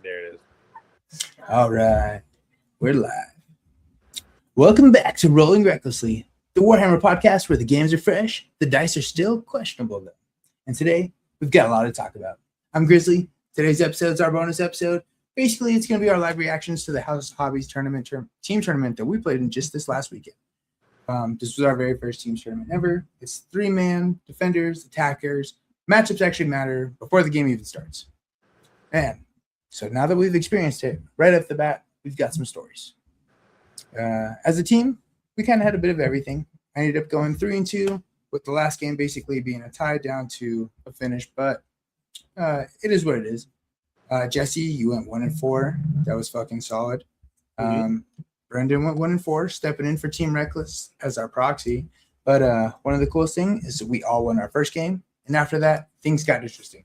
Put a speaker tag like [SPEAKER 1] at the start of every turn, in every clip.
[SPEAKER 1] There it is.
[SPEAKER 2] All right. We're live. Welcome back to Rolling Recklessly, the Warhammer podcast where the games are fresh, the dice are still questionable though. And today, we've got a lot to talk about. I'm Grizzly. Today's episode is our bonus episode. Basically, it's going to be our live reactions to the House Hobbies tournament team tournament that we played in just this last weekend. This was our very first team tournament ever. It's 3-man, defenders, attackers. Matchups actually matter before the game even starts. And so now that we've experienced it, right off the bat, we've got some stories. As a team, we kind of had a bit of everything. I ended up going 3-2, with the last game basically being a tie down to a finish, but it is what it is. Jesse, you went 1-4. That was fucking solid. Brendan went 1-4, stepping in for Team Reckless as our proxy. But one of the coolest things is that we all won our first game, and after that, things got interesting.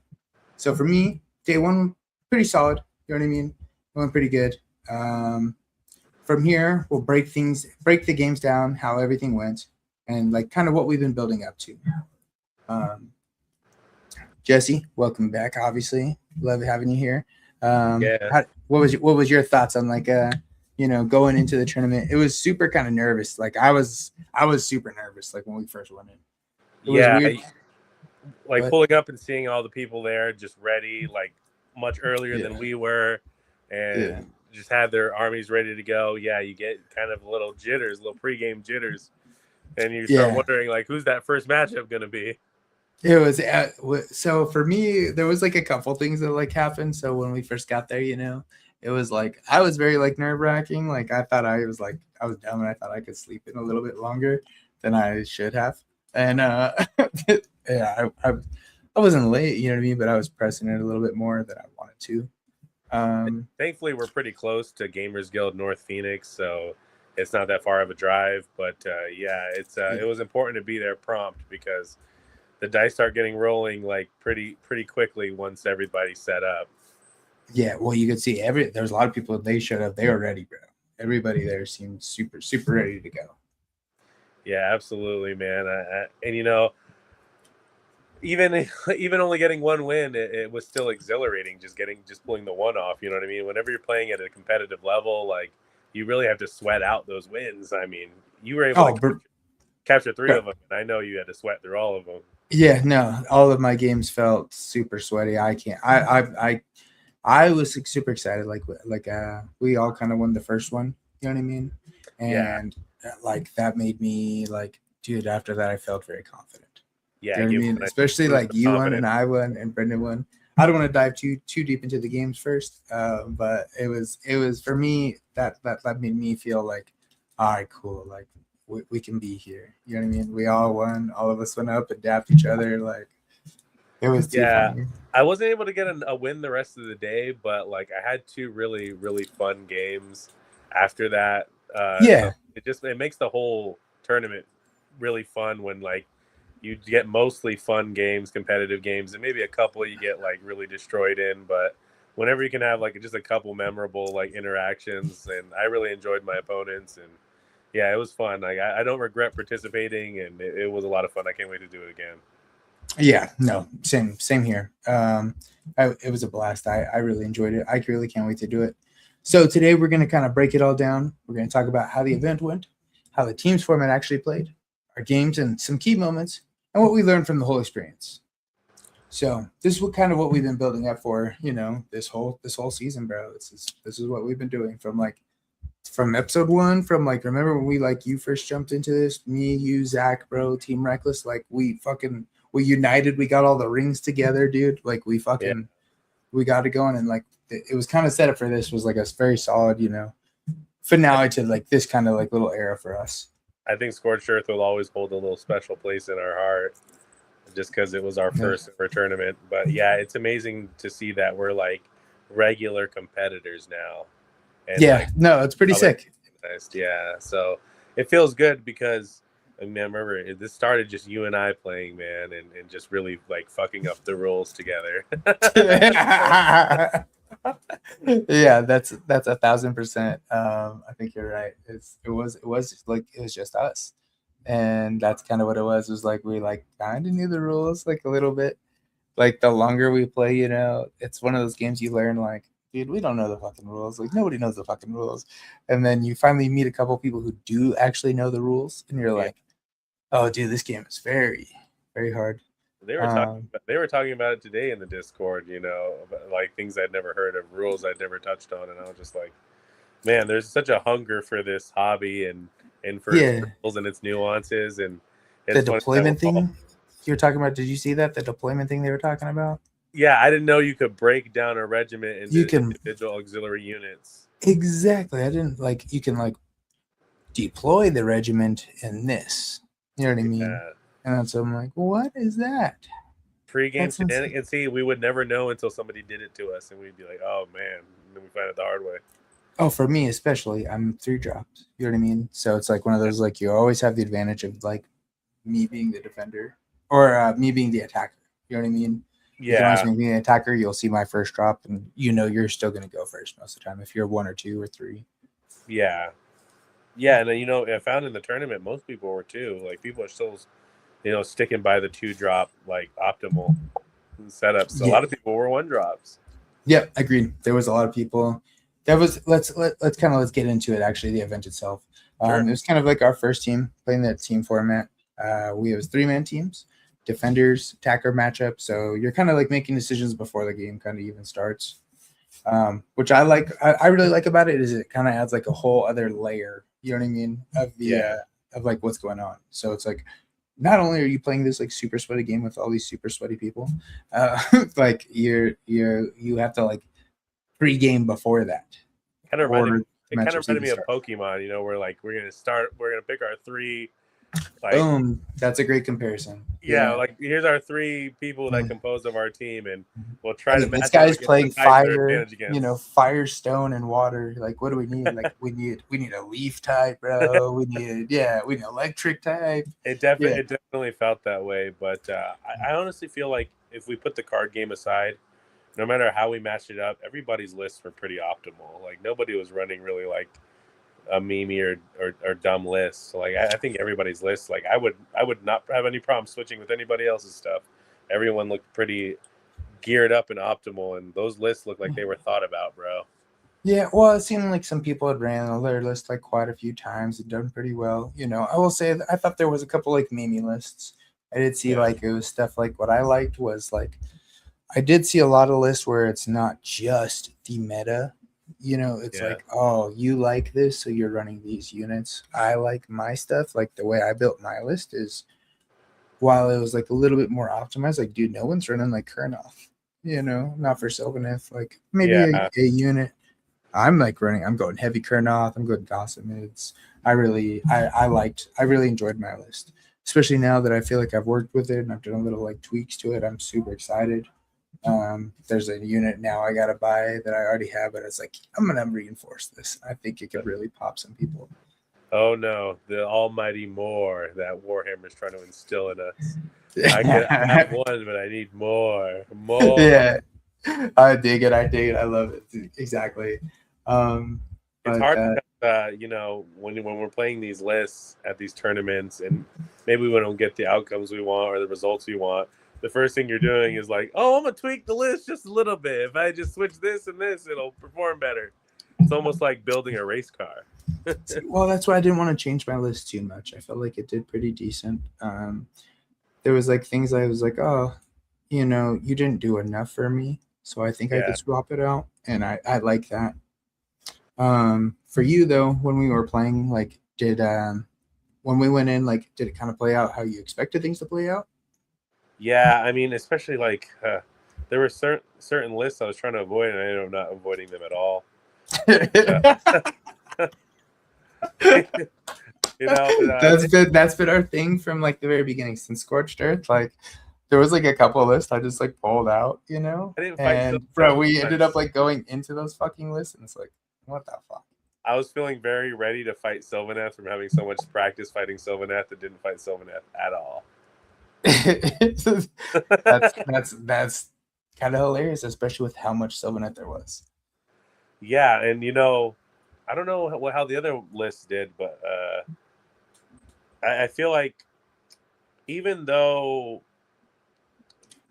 [SPEAKER 2] So for me, day one, pretty solid. You know what I mean? It went pretty good. From here, we'll break the games down, how everything went, and like kind of what we've been building up to. Jesse, welcome back. Obviously, love having you here. What was your thoughts on going into the tournament? It was super kind of nervous. Like I was super nervous. Like when we first went in. It was weird.
[SPEAKER 1] Pulling up and seeing all the people there, just ready, like much earlier than we were, and just had their armies ready to go. Yeah, you get kind of little pregame jitters, and you start wondering like, who's that first matchup going to be?
[SPEAKER 2] It was so for me, there was like a couple things that like happened. So when we first got there, it was like I was very like nerve-wracking. Like I thought I was dumb, and I thought I could sleep in a little bit longer than I should have. And I wasn't late, you know what I mean, but I was pressing it a little bit more than I wanted to.
[SPEAKER 1] Thankfully, we're pretty close to Gamers Guild North Phoenix, so it's not that far of a drive. But it was important to be there prompt because the dice start getting rolling like pretty quickly once everybody's set up.
[SPEAKER 2] Yeah, well, you could see there's a lot of people. They showed up. They were ready, bro. Everybody there seemed super, super ready to go.
[SPEAKER 1] Yeah, absolutely, man. Even only getting one win, it was still exhilarating. Just pulling the one off. You know what I mean? Whenever you're playing at a competitive level, like you really have to sweat out those wins. I mean, you were able to capture 3 of them, and I know you had to sweat through all of them.
[SPEAKER 2] Yeah, no, all of my games felt super sweaty. I was super excited. We all kind of won the first one. You know what I mean? And that made me like, dude. After that, I felt very confident.
[SPEAKER 1] Yeah,
[SPEAKER 2] you know what I mean? Especially like you won and I won and Brendan won. I don't want to dive too deep into the games first, but it was for me that made me feel like, all right, cool. Like we can be here. You know what I mean? We all won. All of us went up and dapped each other. Like it was too funny.
[SPEAKER 1] I wasn't able to get a win the rest of the day, but like I had 2 really, really fun games after that. It makes the whole tournament really fun when like you get mostly fun games, competitive games, and maybe a couple you get like really destroyed in. But whenever you can have like just a couple memorable like interactions, and I really enjoyed my opponents, and yeah, it was fun. Like I don't regret participating, and it was a lot of fun. I can't wait to do it again.
[SPEAKER 2] Yeah, no, same here. It was a blast. I really enjoyed it. I really can't wait to do it. So today we're going to kind of break it all down. We're going to talk about how the event went, how the teams format actually played, our games and some key moments, and what we learned from the whole experience. So this is what we've been building up for, this whole season, bro. This is what we've been doing from episode 1, from like, remember when we you first jumped into this, me, you, Zach, bro, Team Reckless, like we united, we got all the rings together, dude. Like we got it going, and like it was kind of set up for this was like a very solid, finale to like this kind of like little era for us.
[SPEAKER 1] I think Scorched Earth will always hold a little special place in our heart just because it was our first ever tournament. But yeah, it's amazing to see that we're like regular competitors now. And
[SPEAKER 2] it's pretty sick.
[SPEAKER 1] Yeah, so it feels good because I mean, remember this started just you and I playing, man, and just really like fucking up the rules together.
[SPEAKER 2] Yeah, that's 1,000%. I think you're right. It was just us, and that's kind of what it was. It was like we like kind of knew the rules like a little bit. Like the longer we play, it's one of those games you learn like dude, we don't know the fucking rules. Like, nobody knows the fucking rules. And then you finally meet a couple people who do actually know the rules, and you're like, oh, dude, this game is very, very hard.
[SPEAKER 1] They were talking about it today in the Discord, you know, like things I'd never heard of, rules I'd never touched on, and I was just like, man, there's such a hunger for this hobby and for its rules and its nuances, and
[SPEAKER 2] the deployment thing you were talking about. Did you see that, the deployment thing they were talking about?
[SPEAKER 1] Yeah, I didn't know you could break down a regiment into individual auxiliary units.
[SPEAKER 2] Exactly. I didn't like you can like deploy the regiment in this. You know what I mean?
[SPEAKER 1] Yeah.
[SPEAKER 2] And so I'm like, what is that?
[SPEAKER 1] Pre-game shenanigans. See, we would never know until somebody did it to us, and we'd be like, oh man, and then we find it the hard way.
[SPEAKER 2] Oh, for me especially, I'm 3-dropped. You know what I mean? So it's like one of those, like, you always have the advantage of like me being the defender or me being the attacker. You know what I mean?
[SPEAKER 1] Yeah.
[SPEAKER 2] You can always make me an attacker. You'll see my first drop, and you know you're still going to go first most of the time if you're 1 or 2 or 3.
[SPEAKER 1] Yeah. Yeah, and then, you know, I found in the tournament most people were too. Like, people are still, you know, sticking by the 2-drop like optimal setups. So a lot of people were 1-drops.
[SPEAKER 2] Yeah, agreed. There was a lot of people. That was let's get into it. Actually, the event itself.
[SPEAKER 1] Sure.
[SPEAKER 2] It was kind of like our first team playing that team format. We was 3-man teams, defenders, attacker matchup. So you're kind of like making decisions before the game kind of even starts. Which I like. I really like about it is it kind of adds like a whole other layer. You know what I mean? Of the of like what's going on. So it's like, not only are you playing this like super sweaty game with all these super sweaty people, like you have to like pre-game before that.
[SPEAKER 1] It kind of reminded me of Pokemon, you know, where like we're gonna pick our 3. Like,
[SPEAKER 2] boom, that's a great comparison.
[SPEAKER 1] Yeah, like here's our 3 people that compose of our team, and we'll try to match.
[SPEAKER 2] This guy's playing fire, you know, fire, stone, and water. Like, what do we need? Like, we need a leaf type, bro. we need electric type.
[SPEAKER 1] It definitely felt that way, but I honestly feel like if we put the card game aside, no matter how we matched it up, everybody's lists were pretty optimal. Like, nobody was running really like a memey or dumb list. So, like, I think everybody's list, like, I would not have any problem switching with anybody else's stuff. Everyone looked pretty geared up and optimal, and those lists looked like they were thought about, bro.
[SPEAKER 2] Yeah, well, it seemed like some people had ran on their list like quite a few times and done pretty well. You know, I will say I thought there was a couple like memey lists. I did see like it was stuff like what I liked was like I did see a lot of lists where it's not just the meta. You know, it's like, oh, you like this, so you're running these units. I like my stuff. Like, the way I built my list is, while it was like a little bit more optimized, like, dude, no one's running like Kurnoth. You know, not for Sylvaneth. Like, maybe a unit. I'm going heavy Kurnoth. I'm going Gossamids. I really enjoyed my list, especially now that I feel like I've worked with it and I've done a little like tweaks to it. I'm super excited. There's a unit now I gotta buy that I already have, but it's like, I'm gonna reinforce this. I think it could really pop some people.
[SPEAKER 1] Oh no, the almighty more that Warhammer's trying to instill in us. I have one, but I need more.
[SPEAKER 2] Yeah, I dig it. I love it. Exactly.
[SPEAKER 1] It's hard because, you know, when we're playing these lists at these tournaments, and maybe we don't get the outcomes we want or the results we want, the first thing you're doing is like, oh, I'm going to tweak the list just a little bit. If I just switch this and this, it'll perform better. It's almost like building a race car.
[SPEAKER 2] Well, that's why I didn't want to change my list too much. I felt like it did pretty decent. There was like things I was like, oh, you know, you didn't do enough for me. So I think I could swap it out. And I like that. For you, though, when we were playing, like, when we went in, like, did it kind of play out how you expected things to play out?
[SPEAKER 1] Yeah, I mean, especially like there were certain lists I was trying to avoid, and I ended up not avoiding them at all. You know,
[SPEAKER 2] that's been our thing from like the very beginning since Scorched Earth. Like, there was like a couple of lists I just like pulled out, you know. We ended up like going into those fucking lists, and it's like, what the fuck?
[SPEAKER 1] I was feeling very ready to fight Sylvaneth from having so much practice fighting Sylvaneth that didn't fight Sylvaneth at all.
[SPEAKER 2] that's kind of hilarious, especially with how much Sylvaneth there was.
[SPEAKER 1] Yeah, and you know, I don't know how the other lists did, but I feel like even though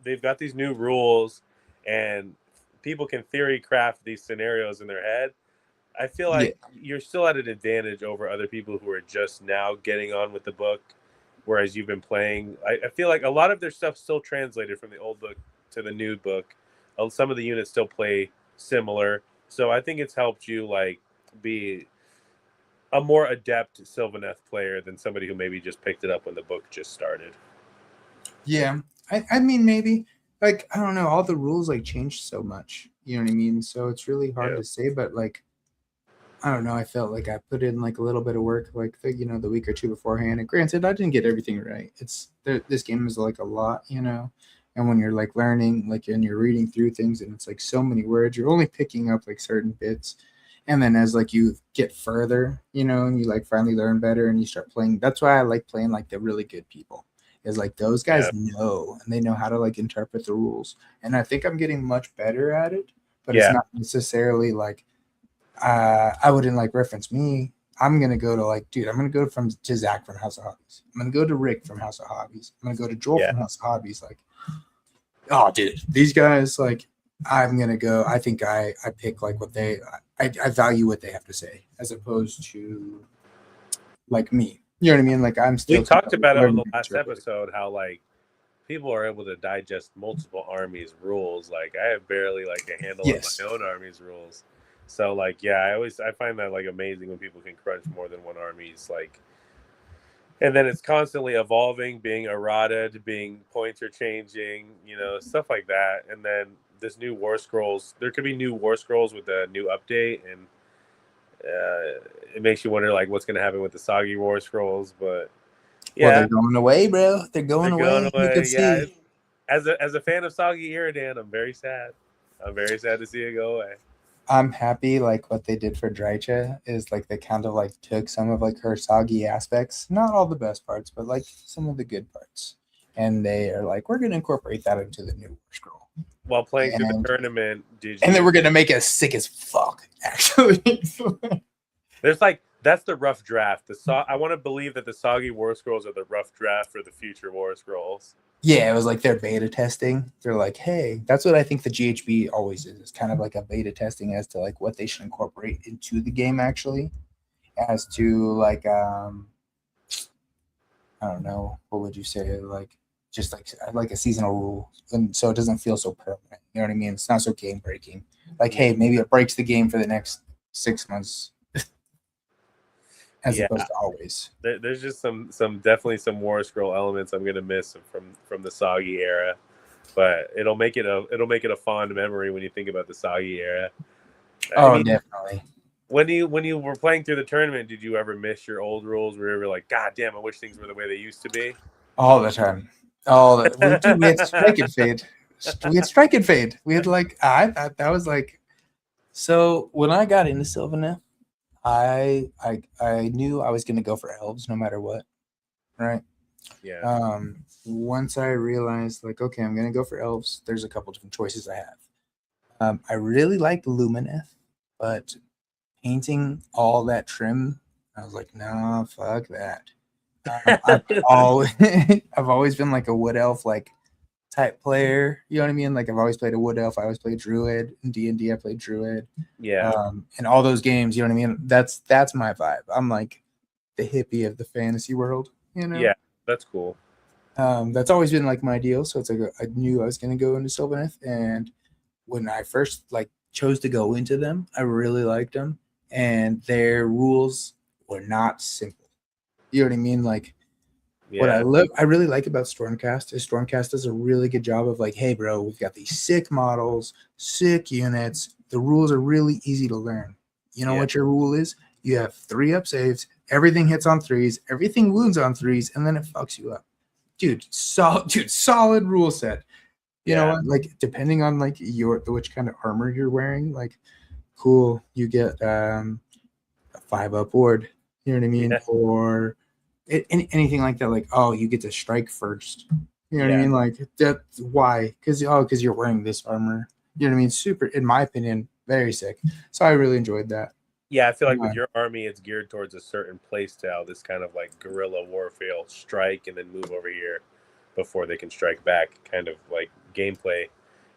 [SPEAKER 1] they've got these new rules and people can theory craft these scenarios in their head, I feel
[SPEAKER 2] Yeah.
[SPEAKER 1] like you're still at an advantage over other people who are just now getting on with the book, whereas you've been playing. I feel like a lot of their stuff still translated from the old book to the new book. Some of the units still play similar, so I think it's helped you like be a more adept Sylvaneth player than somebody who maybe just picked it up when the book just started.
[SPEAKER 2] Yeah, I mean, maybe, like, I don't know, all the rules like changed so much, you know what I mean? So it's really hard to say, but like, I don't know, I felt like I put in like a little bit of work, like the week or two beforehand. And granted, I didn't get everything right. This game is like a lot, and when you're like learning, like, and you're reading through things, and it's like so many words, you're only picking up like certain bits. And then as like you get further, and you like finally learn better and you start playing. That's why I like playing like the really good people. Is like those guys know, and they know how to like interpret the rules. And I think I'm getting much better at it, but it's not necessarily like I wouldn't like reference me. I'm gonna go to like, dude, I'm gonna go to Zach from House of Hobbies. I'm gonna go to Rick from House of Hobbies. I'm gonna go to Joel from House of Hobbies. Like, oh, dude, these guys, like, I'm gonna go. I think I pick like what I value what they have to say as opposed to like me. You know what I mean? Like, I'm still.
[SPEAKER 1] We talked about it on the last episode how like people are able to digest multiple armies' rules. Like I have barely like a handle on my own army's rules. So like I find that like amazing when people can crunch more than one army's like, and then it's constantly evolving, being errata, being pointer changing, stuff like that. And then this new War Scrolls, there could be new War Scrolls with a new update, and it makes you wonder like what's going to happen with the soggy War Scrolls. But
[SPEAKER 2] well, they're going away, bro. They're going away. You can see.
[SPEAKER 1] As a fan of Soggy Iridan, I'm very sad. I'm very sad to see it go away.
[SPEAKER 2] I'm happy, like, what they did for Drycha is, like, they kind of, like, took some of, like, her soggy aspects. Not all the best parts, but, like, some of the good parts. And they are like, we're going to incorporate that into the new War Scroll.
[SPEAKER 1] While playing through the tournament,
[SPEAKER 2] and then we're going to make it sick as fuck, actually.
[SPEAKER 1] There's, like, that's the rough draft. I want to believe that the soggy War Scrolls are the rough draft for the future War Scrolls.
[SPEAKER 2] Yeah, it was like their beta testing. They're like, hey, that's what I think the GHB always is. It's kind of like a beta testing as to like what they should incorporate into the game, actually, as to like I don't know, what would you say, like just like a seasonal rule, and so it doesn't feel so permanent. You know what I mean? It's not so game breaking. Like, hey, maybe it breaks the game for the next 6 months. As opposed to always.
[SPEAKER 1] There's just some definitely some War Scroll elements I'm gonna miss from the soggy era, but it'll make it a fond memory when you think about the soggy era.
[SPEAKER 2] I mean, definitely.
[SPEAKER 1] When you were playing through the tournament, did you ever miss your old rules? Where you were like, God damn, I wish things were the way they used to be.
[SPEAKER 2] All the time. We had strike and fade. We had strike and fade. We had like I thought that was like. So when I got into Sylvaneth, I knew I was going to go for elves no matter what, right?
[SPEAKER 1] Yeah.
[SPEAKER 2] Once I realized, like, okay, I'm going to go for elves, there's a couple different choices I have. I really like Lumineth, but painting all that trim, I was like, nah, fuck that. I've always been like a wood elf, like, type player, you know what I mean? Like, I've always played a wood elf. I always played druid. In D&D, I played druid.
[SPEAKER 1] Yeah.
[SPEAKER 2] In all those games, you know what I mean? That's my vibe. I'm like the hippie of the fantasy world, you know?
[SPEAKER 1] Yeah, that's cool.
[SPEAKER 2] That's always been like my deal. So it's like I knew I was going to go into Sylvaneth, and when I first like chose to go into them, I really liked them, and their rules were not simple. You know what I mean? Like, what I really like about Stormcast is Stormcast does a really good job of like, hey, bro, we've got these sick models, sick units. The rules are really easy to learn. You know what your rule is? You have 3 up saves. Everything hits on 3s. Everything wounds on 3s, and then it fucks you up. Dude, solid rule set. You know what? Like, depending on like which kind of armor you're wearing, like, cool, you get a 5-up ward. You know what I mean?
[SPEAKER 1] Yeah.
[SPEAKER 2] Or anything like that, like, oh, you get to strike first. You know what I mean? Like, that's why? Because you're wearing this armor. You know what I mean? Super, in my opinion, very sick. So I really enjoyed that.
[SPEAKER 1] Yeah, I feel like with your army, it's geared towards a certain play style. This kind of like guerrilla warfare, strike and then move over here before they can strike back, kind of like gameplay.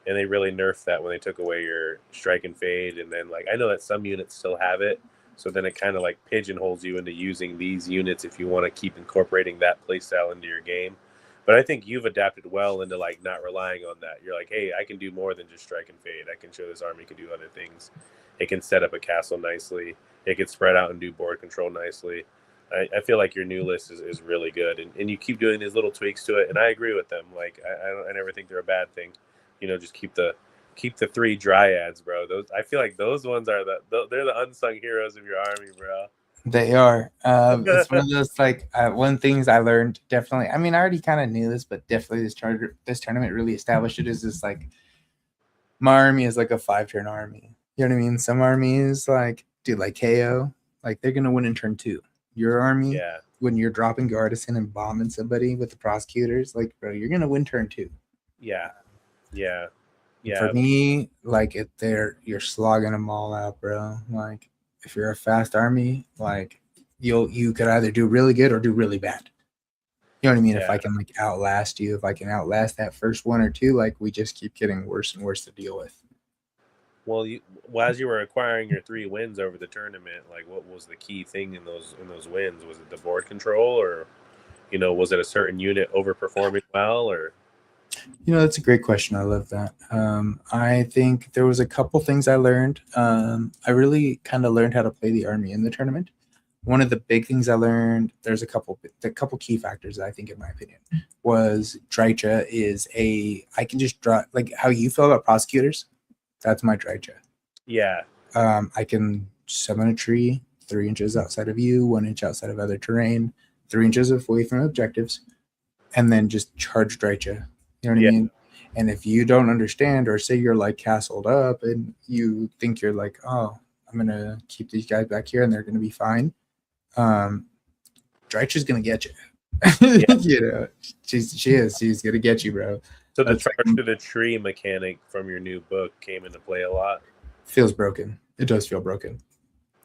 [SPEAKER 1] and they really nerfed that when they took away your strike and fade. And then like I know that some units still have it, so then it kind of like pigeonholes you into using these units if you want to keep incorporating that playstyle into your game. But I think you've adapted well into like not relying on that. You're like, hey, I can do more than just strike and fade. I can show this army can do other things. It can set up a castle nicely. It can spread out and do board control nicely. I feel like your new list is really good, and you keep doing these little tweaks to it, and I agree with them. Like I never think they're a bad thing. Just keep the 3 dryads, bro. Those I feel like those ones are they're the unsung heroes of your army, bro.
[SPEAKER 2] They are. It's one of those like one things I learned definitely. I mean, I already kind of knew this, but definitely this tournament really established it. Is this like my army is like a 5-turn army. You know what I mean? Some armies like dude like KO, like they're gonna win in turn 2. Your army, when you're dropping Garrison and bombing somebody with the prosecutors, like bro, you're gonna win turn 2.
[SPEAKER 1] Yeah.
[SPEAKER 2] For me, like you're slogging them all out, bro. Like if you're a fast army, like you could either do really good or do really bad. You know what I mean? If I can like outlast you, if I can outlast that first 1 or 2, like we just keep getting worse and worse to deal with.
[SPEAKER 1] Well, as you were acquiring your 3 wins over the tournament, like what was the key thing in those wins? Was it the board control, or was it a certain unit overperforming well, or?
[SPEAKER 2] That's a great question. I love that. I think there was a couple things I learned. I really kind of learned how to play the army in the tournament. One of the big things I learned, there's a couple key factors I think, in my opinion, was Drycha is I can just draw, like how you feel about prosecutors. That's my Drycha.
[SPEAKER 1] Yeah.
[SPEAKER 2] I can summon a tree 3 inches outside of you, 1 inch outside of other terrain, 3 inches away from objectives, and then just charge Drycha. You know what I mean? And if you don't understand, or say you're like castled up and you think you're like, oh, I'm going to keep these guys back here and they're going to be fine. Drycha's going to get you. She's going to get you, bro.
[SPEAKER 1] So the charge to the tree mechanic from your new book came into play a lot.
[SPEAKER 2] Feels broken. It does feel broken.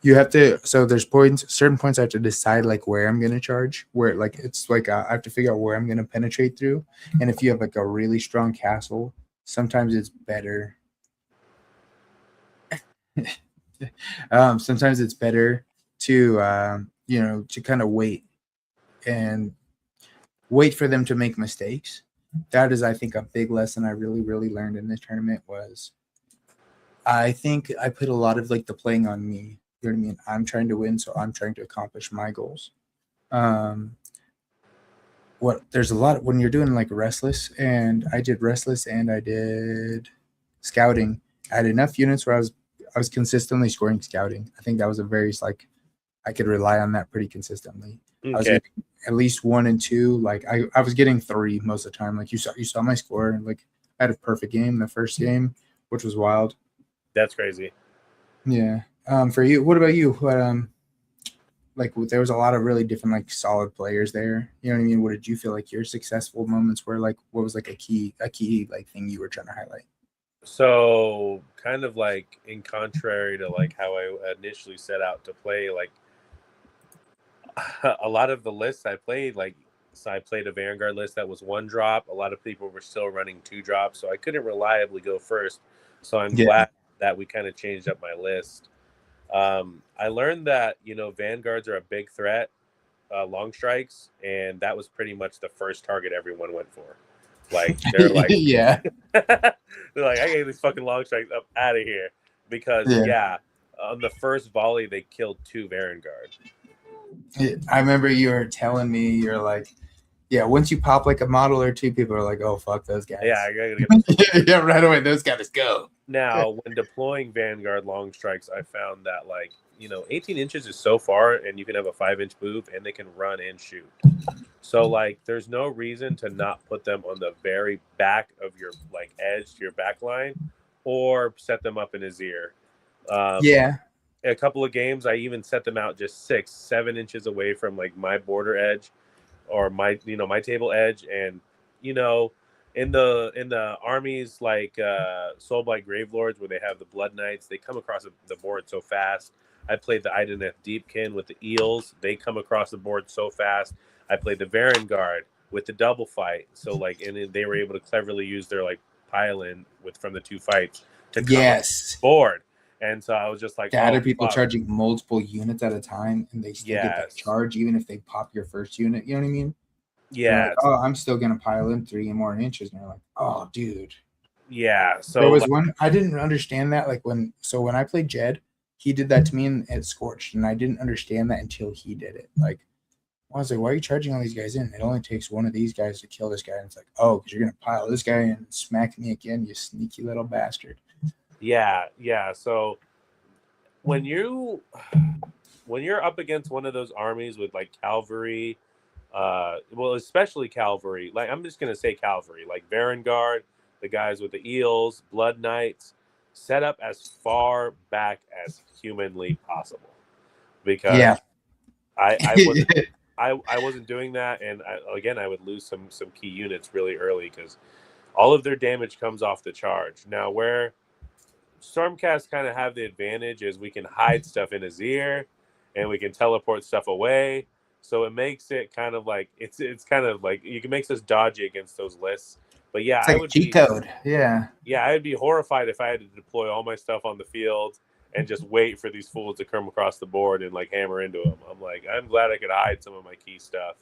[SPEAKER 2] You have to, so there's certain points I have to decide like where I'm going to charge, where like it's like I have to figure out where I'm going to penetrate through. And if you have like a really strong castle, sometimes it's better. Sometimes it's better to to kind of wait for them to make mistakes. That is, I think, a big lesson I really, really learned in this tournament was I think I put a lot of like the playing on me. You know what I mean? I'm trying to win, so I'm trying to accomplish my goals. There's a lot when you're doing like Restless, and I did Restless and I did Scouting. I had enough units where I was consistently scoring Scouting. I think that was a very like I could rely on that pretty consistently. Okay. I was getting at least 1 and 2. Like I was getting 3 most of the time. Like you saw my score. Like I had a perfect game the first game, which was wild.
[SPEAKER 1] That's crazy.
[SPEAKER 2] Yeah. For you, what about you? Like there was a lot of really different like solid players there. You know what I mean? What did you feel like your successful moments were like? What was like a key like thing you were trying to highlight?
[SPEAKER 1] So kind of like in contrary to like how I initially set out to play, like a lot of the lists I played, so I played a Vanguard list that was 1 drop. A lot of people were still running 2 drops, so I couldn't reliably go first. So I'm glad that we kind of changed up my list. I learned that, Vanguards are a big threat, long strikes, and that was pretty much the first target everyone went for. Like, they're like,
[SPEAKER 2] yeah.
[SPEAKER 1] They're like, I gave these fucking long strikes up out of here. Because, on the first volley, they killed 2 Vanguard.
[SPEAKER 2] I remember you were telling me, you're like, once you pop like a model or 2, people are like, oh, fuck those guys.
[SPEAKER 1] Yeah, I gotta
[SPEAKER 2] get right away. Those guys go.
[SPEAKER 1] Now, when deploying Vanguard long strikes, I found that, 18 inches is so far, and you can have a 5-inch move, and they can run and shoot. So, there's no reason to not put them on the very back of your, edge to your back line, or set them up in his ear. A couple of games, I even set them out just 6-7 inches away from, my border edge or my table edge. And, in the armies Soulblight Gravelords, where they have the Blood Knights, they come across the board so fast. I played the Ideneth Deepkin with the Eels. They come across the board so fast. I played the Varangard with the Double Fight. So, and they were able to cleverly use their, pile-in from the 2 fights to cover
[SPEAKER 2] the
[SPEAKER 1] board. And so I was just like,
[SPEAKER 2] other people charging multiple units at a time, and they still get that charge even if they pop your first unit. You know what I mean?
[SPEAKER 1] Yeah.
[SPEAKER 2] Like, oh, I'm still gonna pile in 3 more inches, and you're like, oh, dude.
[SPEAKER 1] Yeah. So
[SPEAKER 2] there was one I didn't understand that. Like when I played Jed, he did that to me at Scorched, and I didn't understand that until he did it. Like I was like, why are you charging all these guys in? It only takes one of these guys to kill this guy. And it's like, oh, because you're gonna pile this guy in and smack me again, you sneaky little bastard.
[SPEAKER 1] Yeah. So when you're up against one of those armies with like cavalry, well, especially cavalry, like I'm just gonna say cavalry, like Varangard, the guys with the eels, Blood Knights, set up as far back as humanly possible, because I wasn't doing that, and I would lose some key units really early because all of their damage comes off the charge. Now, where Stormcast kind of have the advantage is we can hide stuff in his ear, and we can teleport stuff away. So it makes it kind of like it's kind of like you can make us dodgy against those lists. But yeah,
[SPEAKER 2] it's like
[SPEAKER 1] I would
[SPEAKER 2] cheat code. Yeah,
[SPEAKER 1] I'd be horrified if I had to deploy all my stuff on the field and just wait for these fools to come across the board and like hammer into them. I'm like, I'm glad I could hide some of my key stuff.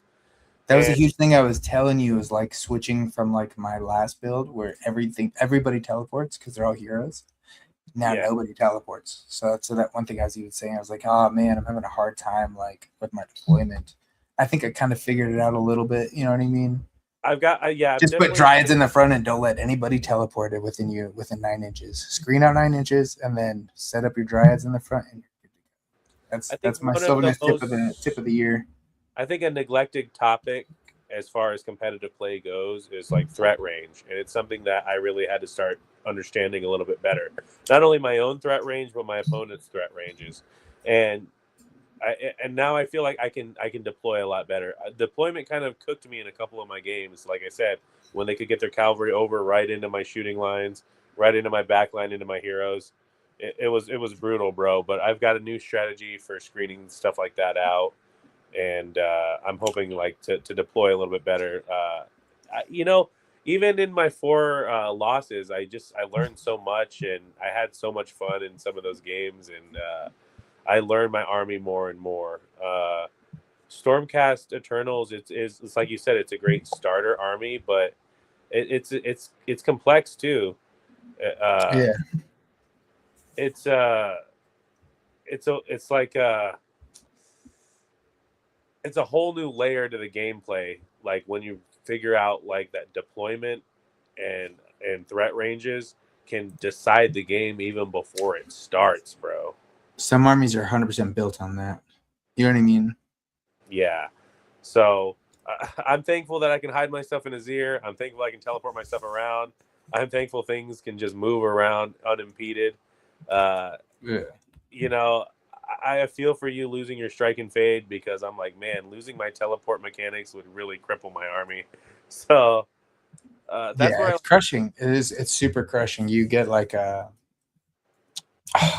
[SPEAKER 2] That was a huge thing I was telling you, is like switching from like my last build where everybody teleports because they're all heroes. Now nobody teleports. So that one thing I was even saying, I was like, oh man, I'm having a hard time like with my deployment. I think I kind of figured it out a little bit. You know what I mean?
[SPEAKER 1] I've got
[SPEAKER 2] just put Dryads in the front and don't let anybody teleport it within 9 inches. Screen out 9 inches and then set up your Dryads in the front. And that's my Sylvaneth tip of the year.
[SPEAKER 1] I think a neglected topic as far as competitive play goes is like threat range, and it's something that I really had to start understanding a little bit better. Not only my own threat range, but my opponent's threat ranges, and now I feel like I can deploy a lot better. Deployment kind of cooked me in a couple of my games. Like I said, when they could get their cavalry over right into my shooting lines, right into my back line, into my heroes, it was brutal, bro. But I've got a new strategy for screening stuff like that out. And I'm hoping like to deploy a little bit better. Even in my 4 losses, I learned so much, and I had so much fun in some of those games, and I learned my army more and more. Stormcast Eternals, it's like you said, it's a great starter army, but it's complex too. It's like it's a whole new layer to the gameplay. Like when you figure out like that deployment and threat ranges can decide the game even before it starts, bro.
[SPEAKER 2] Some armies are 100% built on that. You know what I mean?
[SPEAKER 1] Yeah. So I'm thankful that I can hide myself in his ear. I'm thankful I can teleport myself around. I'm thankful things can just move around unimpeded. You know, I feel for you losing your strike and fade, because I'm like, man, losing my teleport mechanics would really cripple my army. So that's where
[SPEAKER 2] it's crushing. It's super crushing. You get like I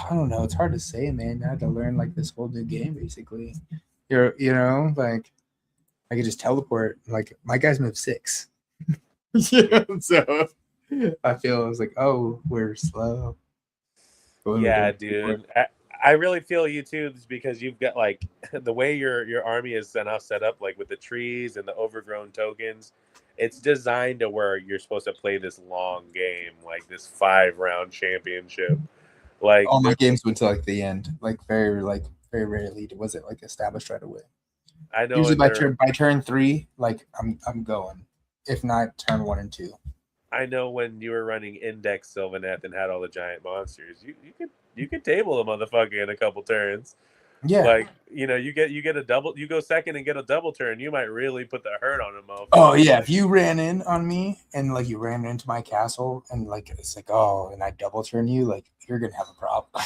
[SPEAKER 2] don't know. It's hard to say, man. I had to learn like this whole new game basically. Like I could just teleport. Like my guys move 6. So I was like, oh, we're slow.
[SPEAKER 1] Yeah, dude. I really feel you too, because you've got like the way your army is now set up, like with the trees and the overgrown tokens. It's designed to where you're supposed to play this long game, like this 5-round championship. Like
[SPEAKER 2] all my games went to like the end, like very rarely was it like established right away.
[SPEAKER 1] I know.
[SPEAKER 2] Usually by turn 3, like I'm going. If not, turn 1 and 2.
[SPEAKER 1] I know when you were running Index Sylvaneth and had all the giant monsters, you could table a motherfucker in a couple turns.
[SPEAKER 2] Yeah.
[SPEAKER 1] Like, you get a double, you go second and get a double turn, you might really put the hurt on a motherfucker.
[SPEAKER 2] Oh yeah, if you ran in on me and like you ran into my castle and like it's like, oh, and I double turn you, like you're gonna have a problem.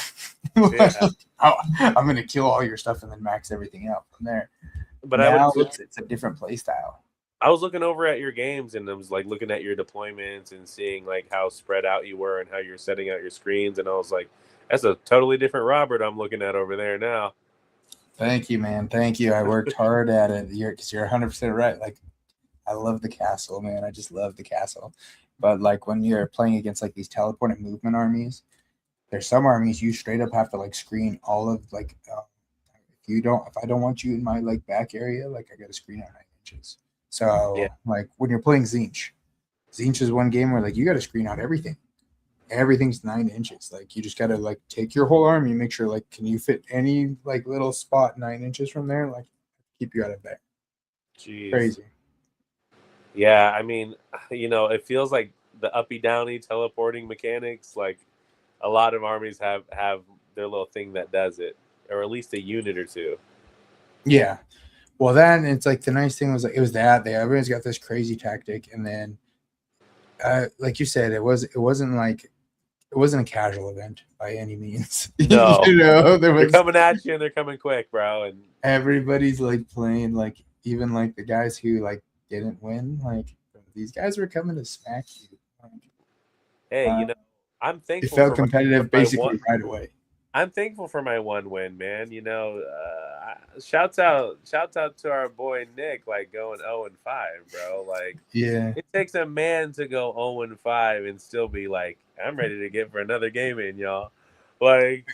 [SPEAKER 2] I'm gonna kill all your stuff and then max everything out from there. But now it's a different play style.
[SPEAKER 1] I was looking over at your games and I was like looking at your deployments and seeing like how spread out you were and how you're setting out your screens, and I was like, that's a totally different Robert I'm looking at over there now.
[SPEAKER 2] Thank you, man. Thank you. I worked hard at it. You're 100% right. Like, I love the castle, man. I just love the castle. But like when you're playing against like these teleport and movement armies, there's some armies you straight up have to like screen all of like if I don't want you in my like back area, like I got to screen out 9 inches. So like when you're playing Tzeentch is one game where like you got to screen out everything. Everything's 9 inches. Like you just got to like take your whole army, make sure like can you fit any like little spot 9 inches from there, like keep you out of there.
[SPEAKER 1] Jeez.
[SPEAKER 2] Crazy.
[SPEAKER 1] Yeah, I mean, it feels like the uppy downy teleporting mechanics. Like a lot of armies have their little thing that does it, or at least a unit or two.
[SPEAKER 2] Yeah. Well, then it's like the nice thing was like it was that everyone's got this crazy tactic, and then like you said, it wasn't a casual event by any means.
[SPEAKER 1] No,
[SPEAKER 2] they're
[SPEAKER 1] coming at you and they're coming quick, bro. And
[SPEAKER 2] everybody's like playing, like even like the guys who like didn't win, like these guys were coming to smack you. Like,
[SPEAKER 1] hey, I'm thankful.
[SPEAKER 2] It felt competitive basically right away.
[SPEAKER 1] I'm thankful for my one win, man. Shouts out to our boy Nick, like going 0-5, bro. Like,
[SPEAKER 2] yeah,
[SPEAKER 1] it takes a man to go 0-5 and still be like, I'm ready to get for another game in, y'all. Like,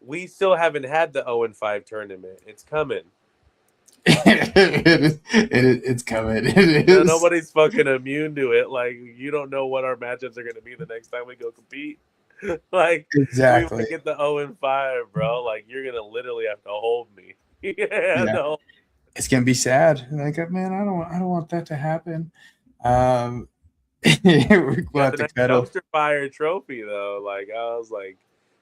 [SPEAKER 1] we still haven't had the 0-5 tournament. It's coming.
[SPEAKER 2] It's coming. It is.
[SPEAKER 1] Nobody's fucking immune to it. Like, you don't know what our matchups are going to be the next time we go compete. Like,
[SPEAKER 2] exactly.
[SPEAKER 1] We get the 0-5, bro. Like, you're gonna literally have to hold me. No.
[SPEAKER 2] It's gonna be sad. Like, man, I don't want that to happen. We'll have to pedal.
[SPEAKER 1] Dumpster fire trophy though. Like, I was like,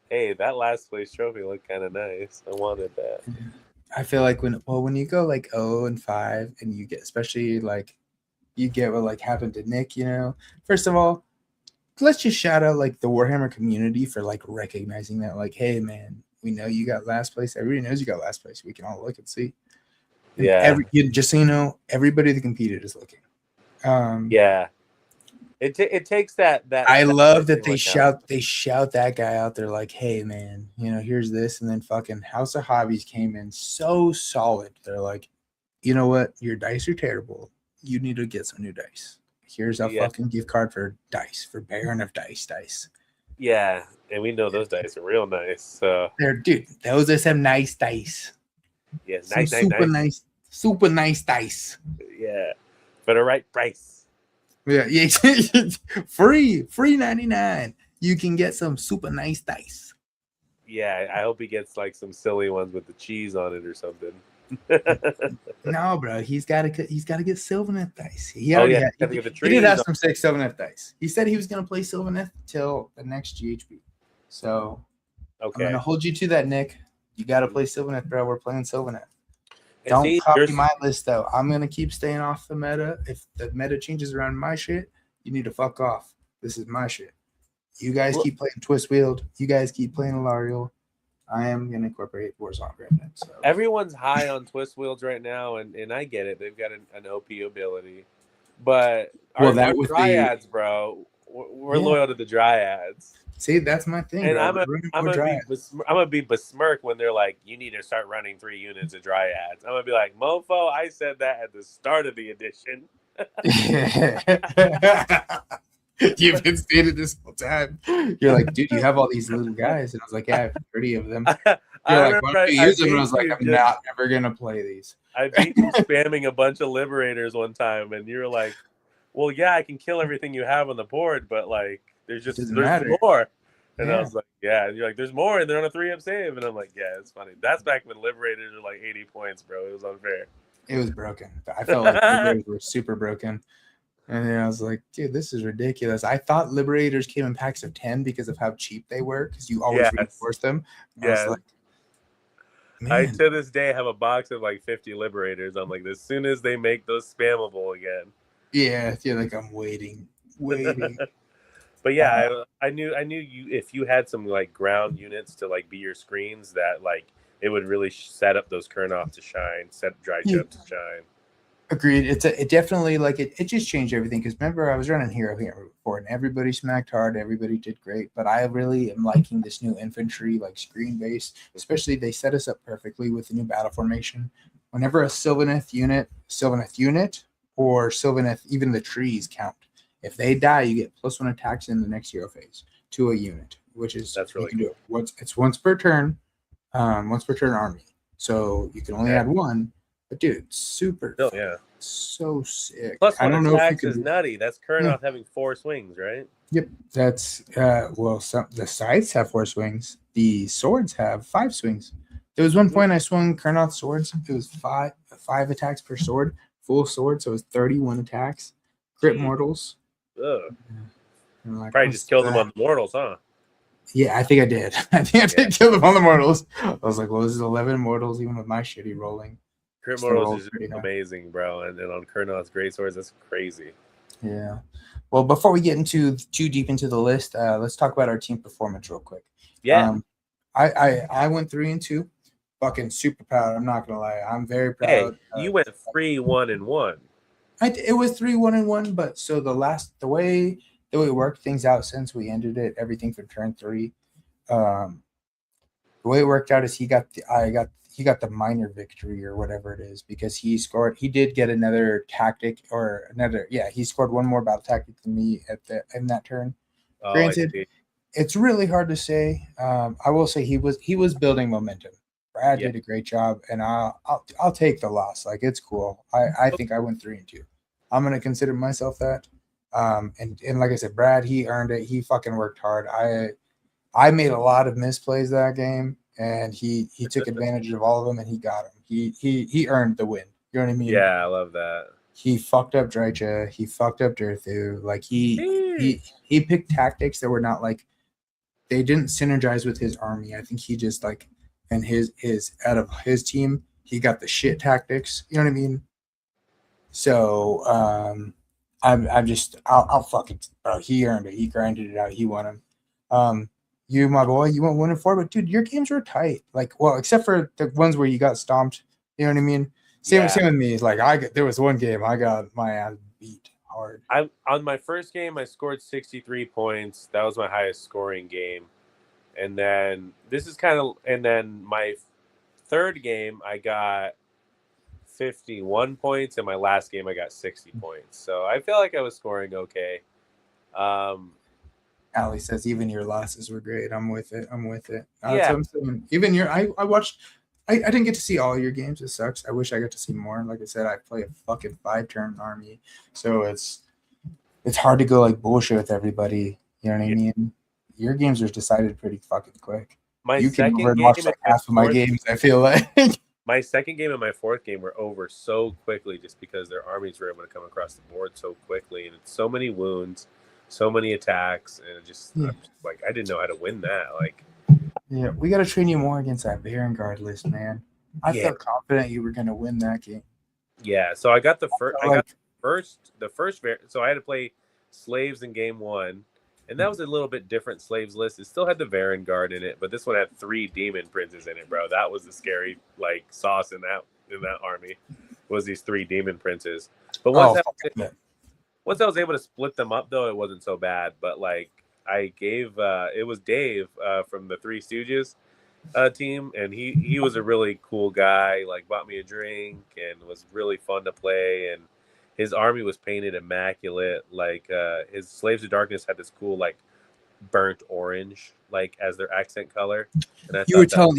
[SPEAKER 1] hey, that last place trophy looked kind of nice. I wanted that.
[SPEAKER 2] I feel like when you go like 0-5 and you get, especially like you get what like happened to Nick, first of all, let's just shout out like the Warhammer community for like recognizing that, like, hey man, we know you got last place. Everybody knows you got last place. We can all look and see. And just so you know, everybody that competed is looking.
[SPEAKER 1] It takes that.
[SPEAKER 2] I love that they shout that guy out there like, hey man, here's this, and then fucking House of Hobbies came in so solid. They're like, you know what, your dice are terrible. You need to get some new dice. Here's a fucking gift card for dice, for Baron of Dice.
[SPEAKER 1] Yeah, and we know those dice are real nice. So
[SPEAKER 2] those are some nice dice.
[SPEAKER 1] Yeah,
[SPEAKER 2] super nice dice.
[SPEAKER 1] Yeah, for the right price.
[SPEAKER 2] Yeah. free 99. You can get some super nice dice.
[SPEAKER 1] Yeah, I hope he gets like some silly ones with the cheese on it or something.
[SPEAKER 2] No, bro, he's got to get Sylvaneth dice. He did have some sick Sylvaneth dice. He said he was going to play Sylvaneth till the next GHB. So I'm going to hold you to that, Nick. You got to play Sylvaneth, bro. We're playing Sylvaneth. Don't copy my list, though. I'm going to keep staying off the meta. If the meta changes around my shit, you need to fuck off. This is my shit. You guys keep playing Twist Wield. You guys keep playing Alariel. I am going to incorporate Warzone Remnant. So.
[SPEAKER 1] Everyone's high on Twist Wields right now, and I get it. They've got an OP ability. But our Dryads, bro, we're loyal to the Dryads.
[SPEAKER 2] See, that's my thing,
[SPEAKER 1] and
[SPEAKER 2] bro.
[SPEAKER 1] I'm gonna be besmirked when they're like, you need to start running 3 units of Dryads. I'm going to be like, mofo, I said that at the start of the edition.
[SPEAKER 2] You've been stated this whole time. You're like, dude, you have all these little guys. And I was like, yeah, I have 30 of them. You're like, why don't you use them? And I was like, I'm not ever going to play these.
[SPEAKER 1] I beat you spamming a bunch of Liberators one time, and you were like, well, yeah, I can kill everything you have on the board, but like, there's more. And I was like, yeah. And you're like, there's more, and they're on a 3-up save. And I'm like, yeah, it's funny. That's back when Liberators were like 80 points, bro. It was unfair.
[SPEAKER 2] It was broken. I felt like Liberators were super broken. And then I was like, dude, this is ridiculous. I thought Liberators came in packs of 10 because of how cheap they were, because you always reinforce them.
[SPEAKER 1] Yeah. I, to this day, have a box of like 50 Liberators. I'm like, as soon as they make those spammable again.
[SPEAKER 2] Yeah, like I'm waiting.
[SPEAKER 1] But yeah, I knew you, if you had some like ground units to like be your screens, that like it would really set up those Kurnoth to shine, set Dry Chub to shine.
[SPEAKER 2] Agreed. It definitely like it just changed everything, because remember I was running Hero before and everybody smacked hard, everybody did great, but I really am liking this new infantry like screen base, especially they set us up perfectly with the new battle formation. Whenever a Sylvaneth unit or Sylvaneth, even the trees count. If they die, you get +1 attacks in the next hero phase to a unit, which is
[SPEAKER 1] That's really
[SPEAKER 2] cool.
[SPEAKER 1] cool.
[SPEAKER 2] It's once per turn army. So you can only add one. But dude, super so sick.
[SPEAKER 1] +1 attacks is nutty. That's Kurnoth having 4 swings, right?
[SPEAKER 2] Yep. That's the scythes have 4 swings. The swords have 5 swings. There was one point I swung Kurnoth swords. It was 5 attacks per sword, full sword, so it was 31 attacks. Crit mortals.
[SPEAKER 1] Ugh. Probably just killed them on the mortals, huh?
[SPEAKER 2] Yeah, I think I did. I did kill them on the mortals. I was like, well, this is 11 mortals, even with my shitty rolling.
[SPEAKER 1] Crit mortals is amazing, bro. And then on Kurnoth's great swords, that's crazy.
[SPEAKER 2] Yeah. Well, before we get too deep into the list, let's talk about our team performance real quick.
[SPEAKER 1] Yeah.
[SPEAKER 2] I went 3-2. Fucking super proud. I'm not gonna lie. I'm very proud.
[SPEAKER 1] Hey, you went 3-1-1.
[SPEAKER 2] It was 3-1-1, but so the way we worked things out since we ended it, everything for turn 3. The way it worked out is he got the minor victory or whatever it is because he did get another tactic he scored one more battle tactic than me in that turn. Granted, it's really hard to say. I will say he was building momentum. Brad did a great job, and I'll take the loss. Like, it's cool. I think I went 3-2. I'm gonna consider myself that. And like I said, Brad, he earned it. He fucking worked hard. I made a lot of misplays that game, and he took advantage of all of them, and he got them. He earned the win. You know what I mean?
[SPEAKER 1] Yeah, I love that.
[SPEAKER 2] He fucked up Drycha. He fucked up Durthu. Like he picked tactics that were not like they didn't synergize with his army. I think he just like and his out of his team, he got the shit tactics. You know what I mean? So I'll fuck it, bro. He earned it. He grinded it out. He won him. You, my boy, you went 1-4, but dude, your games were tight. Like, well, except for the ones where you got stomped. You know what I mean? Same with me. Like there was one game I got my ass beat hard.
[SPEAKER 1] On my first game, I scored 63 points. That was my highest scoring game. And then my third game, I got 51 points, and my last game I got 60 points. So I feel like I was scoring okay.
[SPEAKER 2] Ali says even your losses were great. I'm with it.
[SPEAKER 1] Yeah.
[SPEAKER 2] Even I watched. I didn't get to see all your games. It sucks. I wish I got to see more. Like I said, I play a fucking 5-turn army, so it's hard to go like bullshit with everybody. You know what I mean? Your games are decided pretty fucking quick. You can watch like half of my games. I feel like.
[SPEAKER 1] My second game and my fourth game were over so quickly just because their armies were able to come across the board so quickly, and it's so many wounds, so many attacks, and I'm just like, I didn't know how to win that. Like,
[SPEAKER 2] yeah, we got to train you more against that Vanguard list, man. I felt confident you were going to win that game.
[SPEAKER 1] Yeah, so I got the first. So I had to play slaves in game 1. And that was a little bit different slaves list. It still had the Vanguard in it, but this one had 3 demon princes in it, bro. That was the scary sauce in that army. Was these 3 demon princes. But once I was able to split them up, though, it wasn't so bad. But I gave it was Dave from the Three Stooges team, and he was a really cool guy. Like, bought me a drink and was really fun to play. And his army was painted immaculate. Like, his Slaves of Darkness had this cool burnt orange as their accent color. And
[SPEAKER 2] you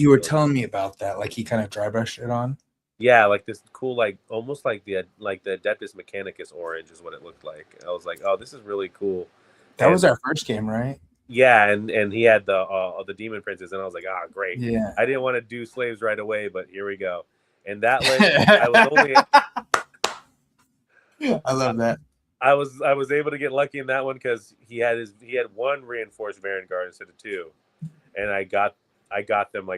[SPEAKER 2] were telling me about that. Like, he kind of dry brushed it on.
[SPEAKER 1] Yeah, like this cool, almost like the Adeptus Mechanicus orange is what it looked like. I was like, oh, this is really cool.
[SPEAKER 2] That was our first game, right?
[SPEAKER 1] Yeah, and he had the demon princes, and I was like, ah, great.
[SPEAKER 2] Yeah.
[SPEAKER 1] I didn't want to do slaves right away, but here we go. And that list, I was only.
[SPEAKER 2] I love that.
[SPEAKER 1] I was able to get lucky in that one because he had 1 reinforced Vanguard instead of 2, and I got them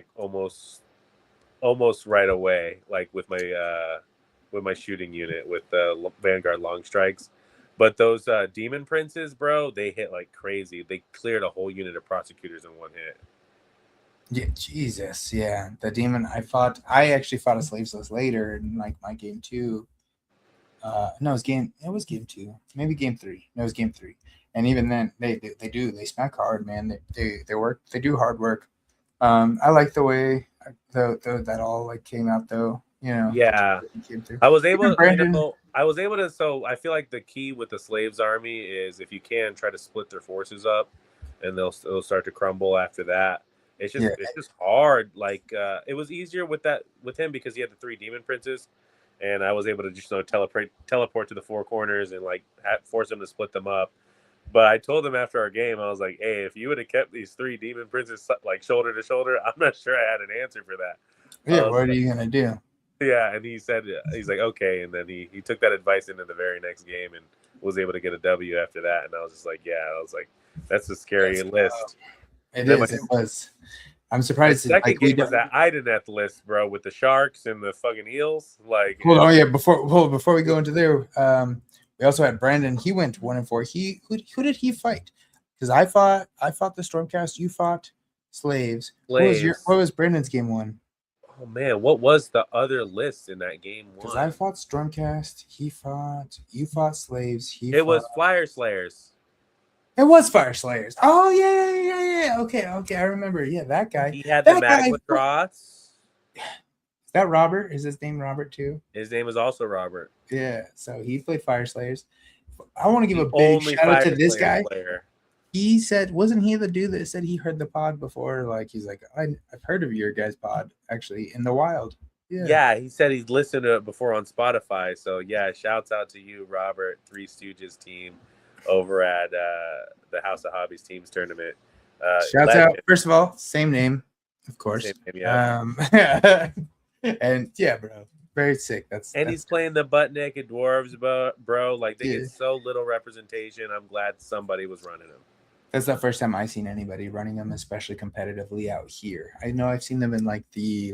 [SPEAKER 1] almost right away, with my shooting unit with the Vanguard long strikes. But those demon princes, bro, they hit like crazy. They cleared a whole unit of prosecutors in 1 hit.
[SPEAKER 2] Yeah, Jesus, yeah. The demon I actually fought a slaves list later in my game 2. No, it was game 2, maybe game 3. No, it was game 3. And even then, they smack hard, man. They work. They do hard work. I like the way that all came out though. You know.
[SPEAKER 1] Yeah. I was able, to. So I feel like the key with the slaves army is if you can try to split their forces up, and they'll start to crumble after that. It's just hard. Like it was easier with him because he had the 3 demon princes, and I was able to just teleport to the 4 corners and like force him to split them up. But I told him after our game, I was like, "Hey, if you would have kept these 3 demon princes like shoulder to shoulder, I'm not sure I had an answer for that."
[SPEAKER 2] Yeah, what are you gonna do?
[SPEAKER 1] Yeah, and he said he's like, "Okay," and then he took that advice into the very next game and was able to get a W after that. And I was just like, "Yeah," I was like, "That's a scary list."
[SPEAKER 2] It was. I'm surprised.
[SPEAKER 1] The second game was that Ideneth list, bro, with the sharks and the fucking eels. Like,
[SPEAKER 2] before we go into there, we also had Brandon. He went 1-4. Who did he fight? Because I fought the Stormcast. You fought slaves. What was Brandon's game 1?
[SPEAKER 1] Oh man, what was the other list in that game 1?
[SPEAKER 2] Because I fought Stormcast. You fought slaves.
[SPEAKER 1] It was Flyer Slayers.
[SPEAKER 2] It was Fire Slayers. Oh yeah. Okay. I remember. Yeah, that guy.
[SPEAKER 1] He had the Magma Droths.
[SPEAKER 2] Is that Robert? Is his name Robert too?
[SPEAKER 1] His name is also Robert.
[SPEAKER 2] Yeah. So he played Fire Slayers. I want to give a big shout out to this guy. He said, wasn't he the dude that said he heard the pod before? Like he's like, I've heard of your guys' pod actually in the wild.
[SPEAKER 1] Yeah, he said he's listened to it before on Spotify. So yeah, shouts out to you, Robert, Three Stooges team over at the House of Hobbies Teams tournament.
[SPEAKER 2] Shouts out, first of all, same name, of course.
[SPEAKER 1] Same name, yeah.
[SPEAKER 2] And yeah, bro, very sick. That's
[SPEAKER 1] he's playing the butt naked dwarves, bro. Like they get so little representation. I'm glad somebody was running them.
[SPEAKER 2] That's the first time I've seen anybody running them, especially competitively out here. I know I've seen them in like the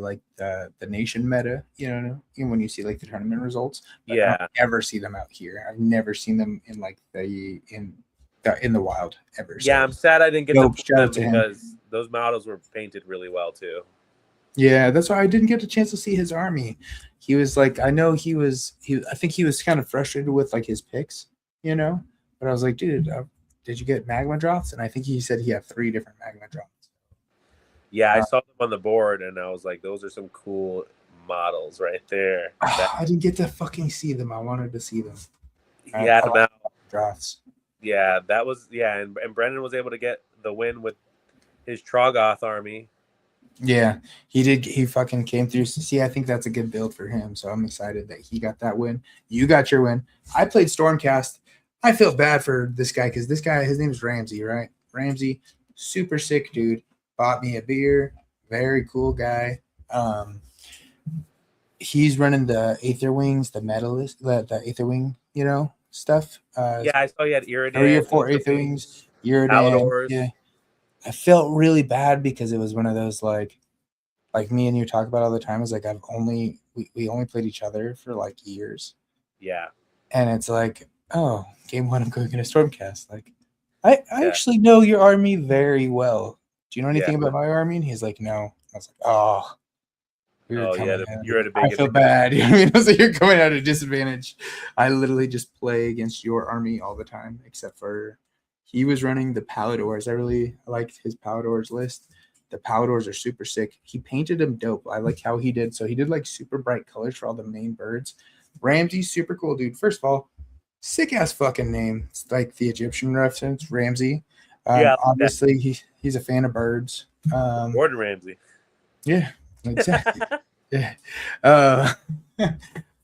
[SPEAKER 2] nation meta, even when you see like the tournament results. But I don't ever see them out here. I've never seen them in like in the wild ever.
[SPEAKER 1] Yeah, so I'm sad I didn't get to put them because those models were painted really well too.
[SPEAKER 2] Yeah, that's why I didn't get a chance to see his army. He was like, I think he was kind of frustrated with like his picks, but I was like, dude, did you get Magma Droths? And I think he said he had 3 different Magma Droths.
[SPEAKER 1] Yeah, I saw them on the board, and I was like, those are some cool models right there.
[SPEAKER 2] I didn't get to fucking see them. I wanted to see them.
[SPEAKER 1] He had them out.
[SPEAKER 2] Droths.
[SPEAKER 1] Yeah, that was, and Brendan was able to get the win with his Troggoth army.
[SPEAKER 2] Yeah, he did. He fucking came through. See, I think that's a good build for him, so I'm excited that he got that win. You got your win. I played Stormcast. I feel bad for this guy because this guy, his name is Ramsey, right? Ramsey, super sick dude. Bought me a beer. Very cool guy. He's running the Aether Wings, the medalist, the Aether Wing, stuff.
[SPEAKER 1] Yeah, I saw you had Iridan.
[SPEAKER 2] 3 or 4 Aether Wings. Iridan. Yeah. I felt really bad because it was one of those like me and you talk about all the time. Is like we only played each other for like years.
[SPEAKER 1] Yeah.
[SPEAKER 2] And it's like, oh, game 1, I'm going into Stormcast. Like, I actually know your army very well. Do you know anything about my army? And he's like, no. I was like, oh.
[SPEAKER 1] You're at a big
[SPEAKER 2] I feel bad. I was like, you're coming at a disadvantage. I literally just play against your army all the time, except for he was running the Paladors. I really liked his Paladors list. The Paladors are super sick. He painted them dope. I like how he did. So he did like super bright colors for all the main birds. Ramsey's super cool, dude. First of all, sick ass fucking name. It's like the Egyptian reference, Ramsey. Obviously he's a fan of birds.
[SPEAKER 1] Gordon Ramsay.
[SPEAKER 2] Yeah, exactly. Yeah.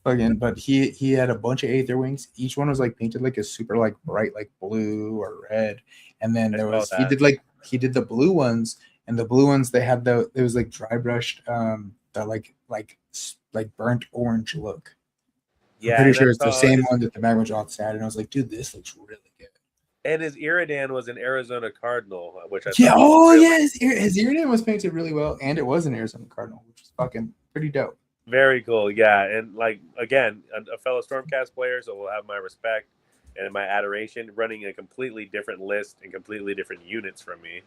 [SPEAKER 2] Again, but he had a bunch of Aether Wings. Each one was like painted like a super like bright like blue or red. And then he did the blue ones, and the blue ones they had it was like dry brushed the like burnt orange look. Yeah, I'm pretty sure it's the same one that the Magma Droths had, and I was like, dude, this looks really good.
[SPEAKER 1] And his Iridan was an Arizona Cardinal, which
[SPEAKER 2] his Iridan was painted really well, and it was an Arizona Cardinal, which was fucking pretty dope.
[SPEAKER 1] Very cool, yeah. And like again, a fellow Stormcast player, so will have my respect and my adoration, running a completely different list and completely different units from me.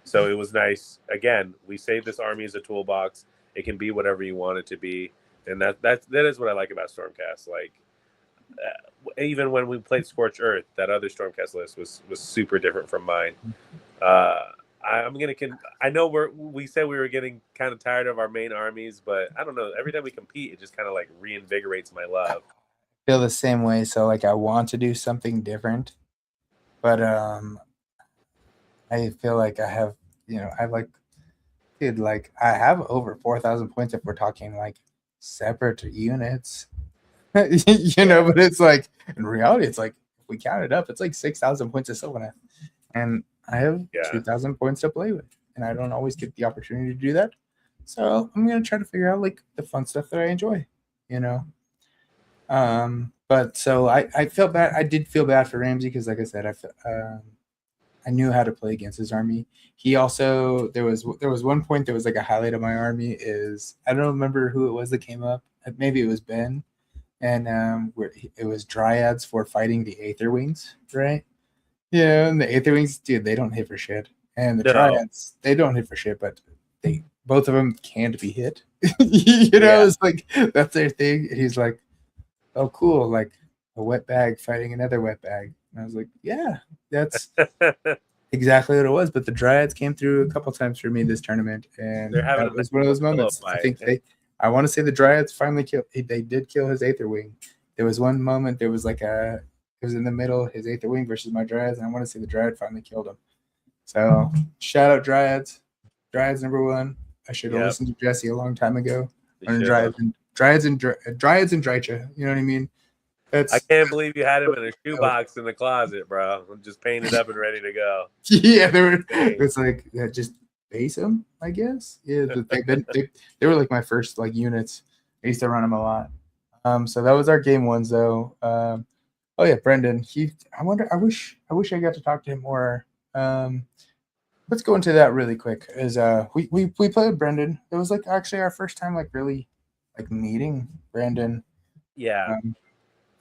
[SPEAKER 1] So it was nice. Again, we saved this army as a toolbox. It can be whatever you want it to be. And that is what I like about Stormcast. Like, even when we played Scorched Earth, that other Stormcast list was super different from mine. I'm gonna. I know we said we were getting kind of tired of our main armies, but I don't know. Every time we compete, it just kind of like reinvigorates my love.
[SPEAKER 2] I feel the same way. So like, I want to do something different, but I feel like I have, I like, dude, like I have over 4,000 points if we're talking like separate units, But it's like in reality, it's like if we count it up, it's like 6,000 points of Sylvaneth, and I have 2,000 points to play with, and I don't always get the opportunity to do that. So I'm gonna try to figure out like the fun stuff that I enjoy, But so I felt bad. I did feel bad for Ramsey because, like I said, I knew how to play against his army. He also there was one point that was like a highlight of my army is I don't remember who it was that came up. Maybe it was Ben, and it was Dryads for fighting the Aetherwings, right? Yeah, and the Aetherwings, dude, they don't hit for shit, and the Dryads, they don't hit for shit, but both of them can't be hit. It's like that's their thing. And he's like, "Oh, cool! Like a wet bag fighting another wet bag." And I was like, "Yeah, that's exactly what it was." But the Dryads came through a couple times for me this tournament, and that was one of those moments. I think I want to say the Dryads finally killed. They did kill his Aetherwing. There was one moment. There was like it was in the middle, his Aetherwing versus my Dryads, and I want to say the Dryad finally killed him. So shout out Dryads. Dryads number one. I should have listened to Jesse a long time ago. Dryads and Drycha. You know what I mean?
[SPEAKER 1] I can't believe you had him in a shoebox in the closet, bro. Just painted up and ready to go.
[SPEAKER 2] Yeah, it's like just base them, I guess. Yeah, they were like my first like units. I used to run them a lot. So that was our game ones though. Oh yeah, Brendan. I wish I got to talk to him more. Let's go into that really quick. We played with Brendan. It was like actually our first time like really like meeting Brendan.
[SPEAKER 1] Yeah.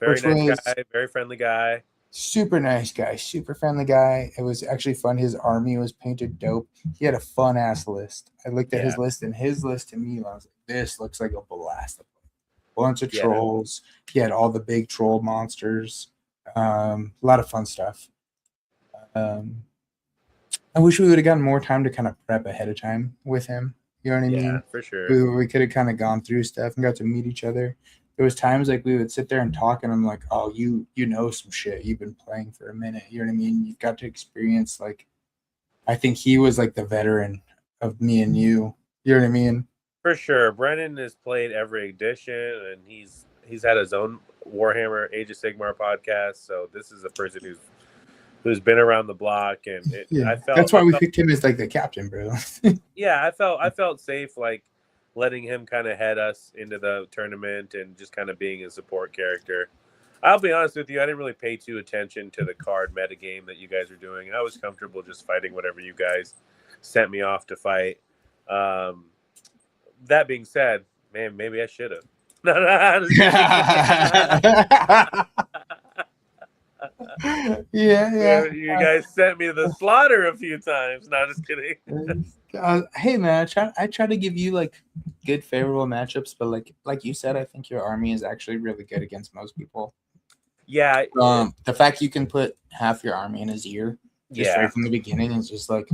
[SPEAKER 1] Very nice guy, very friendly guy.
[SPEAKER 2] Super nice guy, super friendly guy. It was actually fun. His army was painted dope. He had a fun ass list. I looked at his list, and his list to me, I was like, this looks like a blast. Bunch of trolls. He had all the big troll monsters. A lot of fun stuff. I wish we would have gotten more time to kind of prep ahead of time with him. You know what I mean?
[SPEAKER 1] Yeah, for sure.
[SPEAKER 2] We could have kind of gone through stuff and got to meet each other. There was times like we would sit there and talk, and I'm like, "Oh, you know some shit. You've been playing for a minute. You know what I mean? You've got to experience like." I think he was like the veteran of me and you. You know what I mean?
[SPEAKER 1] For sure, Brennan has played every edition, and he's had his own Warhammer Age of Sigmar podcast. So this is a person who's been around the block, and
[SPEAKER 2] that's why we picked him as like the captain, bro.
[SPEAKER 1] Yeah, I felt safe like letting him kind of head us into the tournament and just kind of being a support character. I'll be honest with you, I didn't really pay too attention to the card metagame that you guys were doing. I was comfortable just fighting whatever you guys sent me off to fight. That being said, man, maybe I should have.
[SPEAKER 2] Yeah.
[SPEAKER 1] You guys sent me to the slaughter a few times. No, just kidding.
[SPEAKER 2] Hey man, I try to give you like good favorable matchups, but like you said, I think your army is actually really good against most people.
[SPEAKER 1] Yeah.
[SPEAKER 2] The fact you can put half your army in his ear just right from the beginning is just like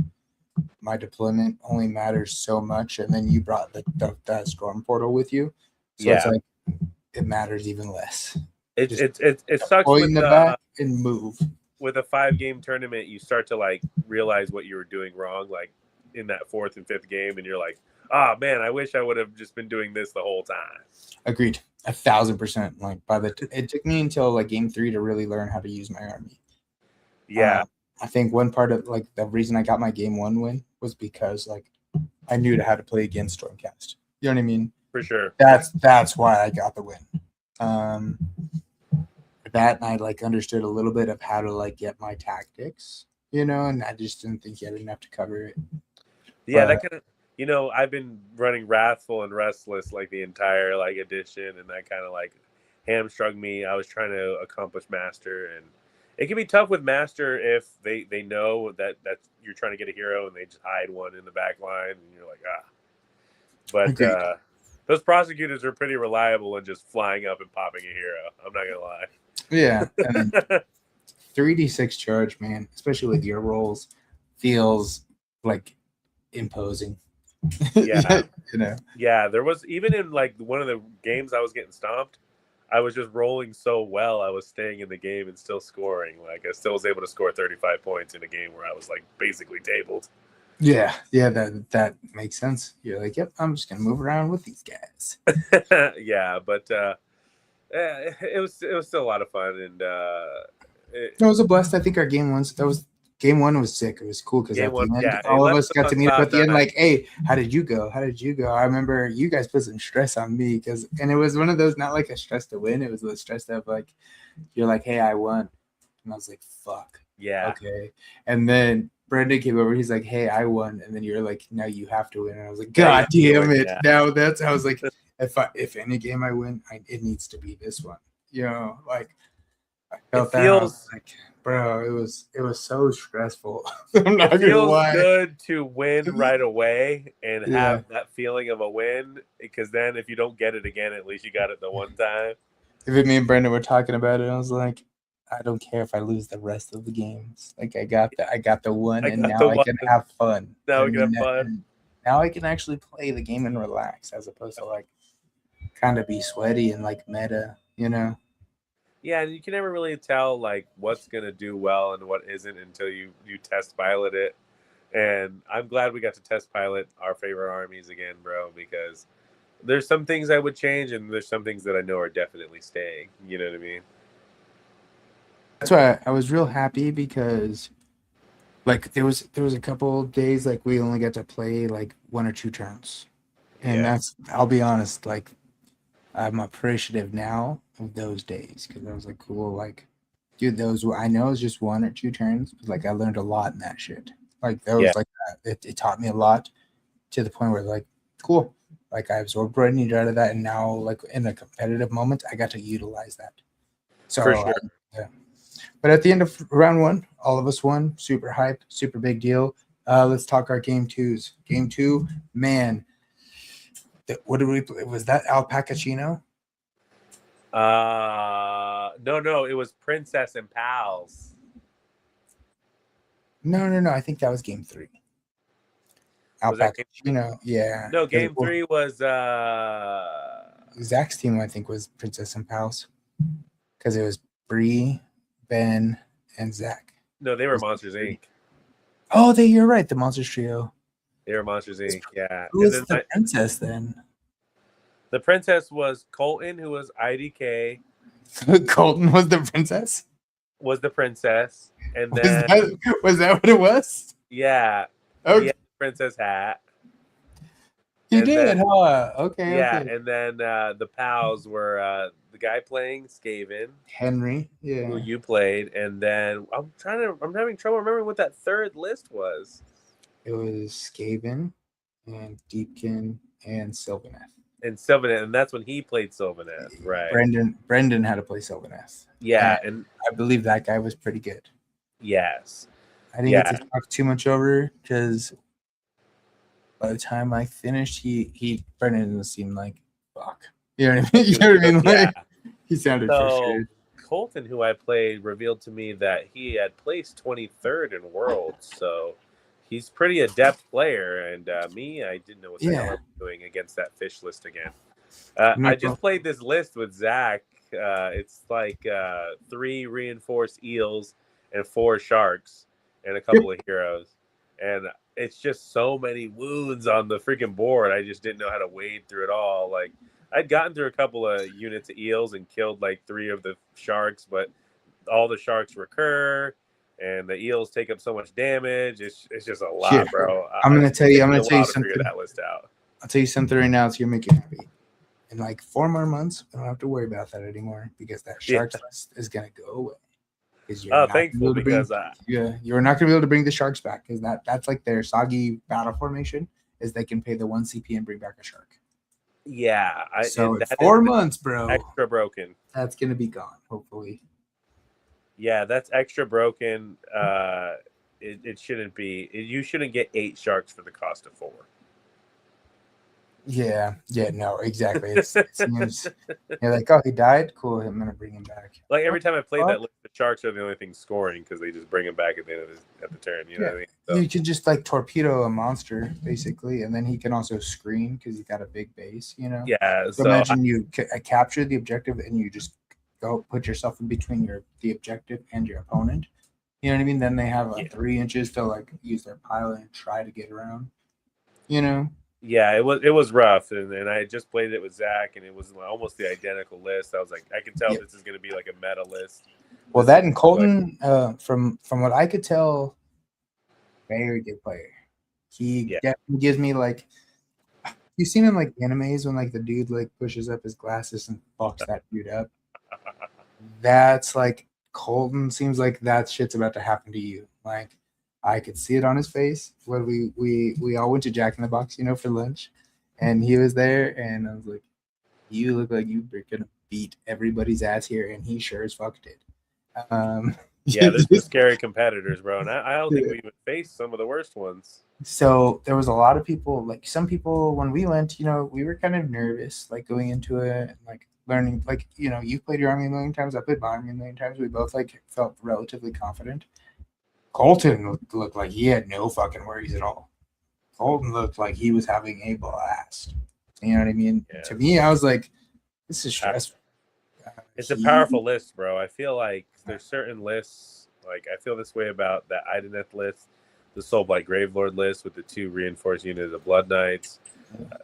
[SPEAKER 2] my deployment only matters so much, and then you brought that storm portal with you, so it's like it matters even less.
[SPEAKER 1] It sucks
[SPEAKER 2] with the back and move.
[SPEAKER 1] With a 5-game tournament, you start to like realize what you were doing wrong, like in that 4th and 5th game, and you're like, oh man, I wish I would have just been doing this the whole time.
[SPEAKER 2] Agreed, 1,000%. Like it took me until like game 3 to really learn how to use my army.
[SPEAKER 1] Yeah,
[SPEAKER 2] I think one part of like the reason I got my game 1 win was because like I knew how to play against Stormcast. You know what I mean?
[SPEAKER 1] For sure.
[SPEAKER 2] That's why I got the win. That and I like understood a little bit of how to like get my tactics, and I just didn't think you had enough to cover it.
[SPEAKER 1] Yeah, that kind of, I've been running Wrathful and Restless like the entire like edition, and that kind of like hamstrung me. I was trying to accomplish Master, and it can be tough with Master if they know that you're trying to get a hero and they just hide one in the back line, and you're like, ah. But those prosecutors are pretty reliable in just flying up and popping a hero. I'm not gonna lie.
[SPEAKER 2] Yeah, 3d6 charge, man, especially with your rolls, feels like imposing.
[SPEAKER 1] Yeah.
[SPEAKER 2] You know.
[SPEAKER 1] Yeah, there was even in like one of the games I was getting stomped, I was just rolling so well. I was staying in the game and still scoring. Like I still was able to score 35 points in a game where I was like basically tabled.
[SPEAKER 2] Yeah, that makes sense. You're like, yep, I'm just gonna move around with these guys.
[SPEAKER 1] Yeah, but it was still a lot of fun, and
[SPEAKER 2] It was a blast. I think our game one was sick. It was cool because
[SPEAKER 1] game
[SPEAKER 2] at the
[SPEAKER 1] one,
[SPEAKER 2] end,
[SPEAKER 1] yeah, it
[SPEAKER 2] all of
[SPEAKER 1] left
[SPEAKER 2] us
[SPEAKER 1] us
[SPEAKER 2] got to
[SPEAKER 1] on
[SPEAKER 2] meet up at
[SPEAKER 1] cloud
[SPEAKER 2] the end.
[SPEAKER 1] nine.
[SPEAKER 2] Like, hey, how did you go? How did you go? I remember you guys put some stress on me and it was one of those, not like a stress to win. It was a stress of like, you're like, hey, I won, and I was like, fuck,
[SPEAKER 1] Yeah,
[SPEAKER 2] okay. And then Brendan came over. He's like, hey, I won, and then you're like, now you have to win. And I was like, God damn it!
[SPEAKER 1] Yeah.
[SPEAKER 2] Now that's, I was like, if any game I win, it needs to be this one. You know, like. I felt that. I was like, bro, it was so stressful. I'm not
[SPEAKER 1] it feels
[SPEAKER 2] gonna lie.
[SPEAKER 1] good to win right away and
[SPEAKER 2] Yeah.
[SPEAKER 1] have that feeling of a win, because then if you don't get it again, at least you got it the one time.
[SPEAKER 2] Even me and Brendan were talking about it, I was like, I don't care if I lose the rest of the games. Like I got the one, and now I can have fun.
[SPEAKER 1] Now we can have fun.
[SPEAKER 2] And now I can actually play the game and relax, as opposed to like kind of be sweaty and like meta, you know.
[SPEAKER 1] Yeah, and you can never really tell like what's gonna do well and what isn't until you test pilot it. And I'm glad we got to test pilot our favorite armies again, bro, because there's some things I would change and there's some things that I know are definitely staying. You know what I mean?
[SPEAKER 2] That's why I was real happy, because like there was a couple days like we only got to play like 1 or 2 turns. And that's, I'll be honest, like I'm appreciative now of those days, because I was like, cool, like, dude, those were, I know it's just 1 or 2 turns, but like I learned a lot in that shit. Like that was like it taught me a lot, to the point where like, cool, like I absorbed what I needed out of that, and now like in a competitive moment, I got to utilize that. So
[SPEAKER 1] for sure.
[SPEAKER 2] yeah. But at the end of round 1, all of us won. Super hype, super big deal. Let's talk our game 2s. Game 2, man. What did we play? Was that Alpaca Chino?
[SPEAKER 1] No, it was Princess and Pals.
[SPEAKER 2] No. I think that was game 3. Alpaca Chino, yeah.
[SPEAKER 1] No, game 3 was
[SPEAKER 2] Zach's team, I think, was Princess and Pals, because it was Bree, Ben, and Zach.
[SPEAKER 1] No, they were Monsters Inc.
[SPEAKER 2] Oh, you're right. The Monsters Trio.
[SPEAKER 1] They were Monsters Inc. Yeah.
[SPEAKER 2] Who was the princess then? The
[SPEAKER 1] princess was Colton, who was IDK.
[SPEAKER 2] Colton was the princess?
[SPEAKER 1] Was the princess. And then
[SPEAKER 2] was that what it was?
[SPEAKER 1] Yeah.
[SPEAKER 2] Okay.
[SPEAKER 1] He had the princess hat.
[SPEAKER 2] You did, huh? Okay.
[SPEAKER 1] Yeah,
[SPEAKER 2] okay.
[SPEAKER 1] And then the pals were the guy playing Skaven,
[SPEAKER 2] Henry, yeah,
[SPEAKER 1] who you played, and then I'm having trouble remembering what that third list was.
[SPEAKER 2] It was Skaven and Deepkin and Sylvaneth.
[SPEAKER 1] And that's when he played Sylvaneth, right?
[SPEAKER 2] Brendan had to play Sylvaneth.
[SPEAKER 1] Yeah, and
[SPEAKER 2] I believe that guy was pretty good.
[SPEAKER 1] Yes.
[SPEAKER 2] I didn't get to talk too much over, because by the time I finished, Brendan didn't seem like fuck. You know what I mean? You know what I mean? Like, he sounded frustrated.
[SPEAKER 1] Colton, who I played, revealed to me that he had placed 23rd in Worlds, so he's pretty adept player. And me, I didn't know what the hell I was doing against that fish list again. I just played this list with Zach. It's like 3 reinforced eels and 4 sharks and a couple of heroes. And it's just so many wounds on the freaking board. I just didn't know how to wade through it all. Like, I'd gotten through a couple of units of eels and killed like 3 of the sharks, but all the sharks recur and the eels take up so much damage. It's just a lot, bro.
[SPEAKER 2] I'm gonna tell you something.
[SPEAKER 1] Figure that list out.
[SPEAKER 2] I'll tell you something right now. It's gonna make you happy. In like 4 more months, we don't have to worry about that anymore, because that sharks list is gonna go away.
[SPEAKER 1] Thankful, because
[SPEAKER 2] you're not gonna be able to bring the sharks back, because that's like their soggy battle formation, is they can pay the 1 CP and bring back a shark.
[SPEAKER 1] Yeah,
[SPEAKER 2] so 4 months, bro.
[SPEAKER 1] Extra broken.
[SPEAKER 2] That's gonna be gone, hopefully.
[SPEAKER 1] Yeah, that's extra broken. It shouldn't be. You shouldn't get 8 sharks for the cost of 4.
[SPEAKER 2] Yeah, no, exactly. It seems you're like, oh, he died. Cool, I'm gonna bring him back.
[SPEAKER 1] Like every time I played that list, the Sharks are the only thing scoring because they just bring him back at the end of the turn. You know what I mean? So.
[SPEAKER 2] You can just like torpedo a monster basically, and then he can also screen because he's got a big base. You know?
[SPEAKER 1] Yeah.
[SPEAKER 2] So imagine you capture the objective and you just go put yourself in between the objective and your opponent. You know what I mean? Then they have 3 inches to like use their pilot and try to get around. You know?
[SPEAKER 1] Yeah, it was rough, and I just played it with Zach, and it was almost the identical list. I was like, I can tell this is going to be like a meta list.
[SPEAKER 2] Well, that and Colton, from what I could tell, very good player. He definitely gives me like, you seen him like animes when like the dude like pushes up his glasses and fucks that dude up. That's like Colton seems like that shit's about to happen to you. Like I could see it on his face when we all went to Jack in the Box, you know, for lunch, and he was there, and I was like, "You look like you're gonna beat everybody's ass here," and he sure as fuck did.
[SPEAKER 1] There's some scary competitors, bro, and I don't think we even faced some of the worst ones.
[SPEAKER 2] So there was a lot of people, like some people when we went, you know, we were kind of nervous, like going into it, like learning, like, you know, you've played your army a million times, I played my army a million times. We both like felt relatively confident. Colton looked like he had no fucking worries at all. Colton looked like he was having a blast. You know what I mean? Yeah. To me, I was like, this is stressful.
[SPEAKER 1] It's a powerful list, bro. I feel like there's certain lists, like I feel this way about that Ideneth list, the Soulblight Gravelord list with the 2 reinforced units of Blood Knights,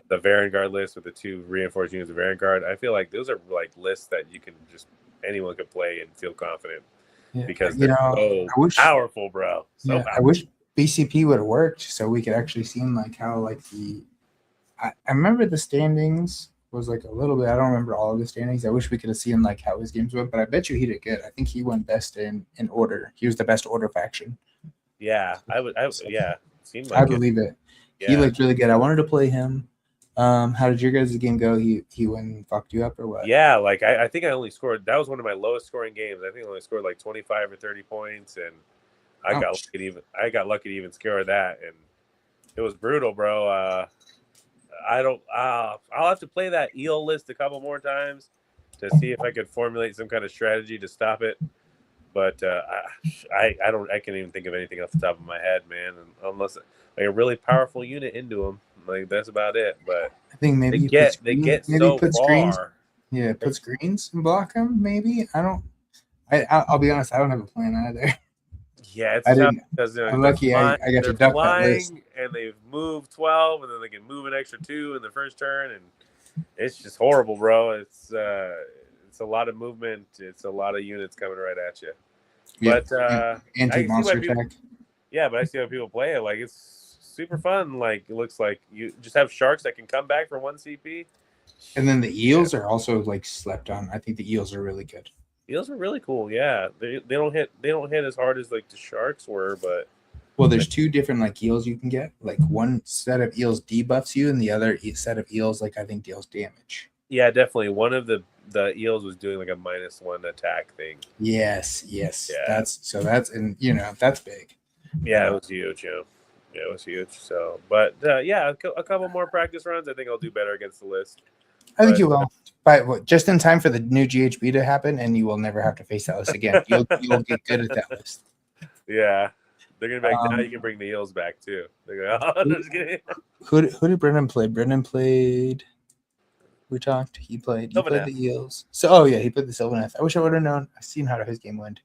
[SPEAKER 1] the Varangard list with the 2 reinforced units of Varangard. I feel like those are like lists that you can just, anyone can play and feel confident. Because they're so powerful, bro. So powerful.
[SPEAKER 2] I wish BCP would have worked so we could actually see like how like I remember the standings was like a little bit. I don't remember all of the standings. I wish we could have seen like how his games went, but I bet you he did good. I think he went best in order. He was the best order faction.
[SPEAKER 1] Yeah, seemed like
[SPEAKER 2] I believe it. Yeah. He looked really good. I wanted to play him. How did your guys' game go? He went and fucked you up or what?
[SPEAKER 1] Yeah, like I think I only scored. That was one of my lowest scoring games. I think I only scored like 25 or 30 points, and I got lucky to even score that, and it was brutal, bro. I'll have to play that eel list a couple more times to see if I could formulate some kind of strategy to stop it. But I can't even think of anything off the top of my head, man. Unless like a really powerful unit into them. Like that's about it, but
[SPEAKER 2] I think maybe
[SPEAKER 1] they get so far.
[SPEAKER 2] Screens. Yeah, put screens and block them. Maybe I'll be honest. I don't have a plan either.
[SPEAKER 1] Yeah, it's tough because
[SPEAKER 2] I'm lucky. I got to duck that list.
[SPEAKER 1] And they've moved 12, and then they can move an extra 2 in the first turn, and it's just horrible, bro. It's a lot of movement. It's a lot of units coming right at you. But
[SPEAKER 2] anti-monster attack.
[SPEAKER 1] Yeah, but I see how people play it. Like it's super fun. Like it looks like you just have sharks that can come back for 1 CP.
[SPEAKER 2] And then the eels are also like slept on. I think the eels are really good.
[SPEAKER 1] Eels are really cool. Yeah, they don't hit as hard as like the sharks were, but
[SPEAKER 2] there's 2 different like eels you can get. Like one set of eels debuffs you, and the other set of eels like I think deals damage.
[SPEAKER 1] Yeah, definitely. One of the eels was doing like a -1 attack thing.
[SPEAKER 2] Yes. Yeah. That's and that's big.
[SPEAKER 1] Yeah, it was huge. Yeah, it was huge. So, but a couple more practice runs. I think I'll do better against the list.
[SPEAKER 2] I think you will, but just in time for the new GHB to happen, and you will never have to face that list again. You'll get good at that list.
[SPEAKER 1] Yeah, they're gonna be like, now you can bring the eels back too. They're gonna, I'm just kidding.
[SPEAKER 2] Who did Brendan play? Brendan played. We talked. He played the eels. So, he played the Sylvaneth. I wish I would have known. I've seen how his game went.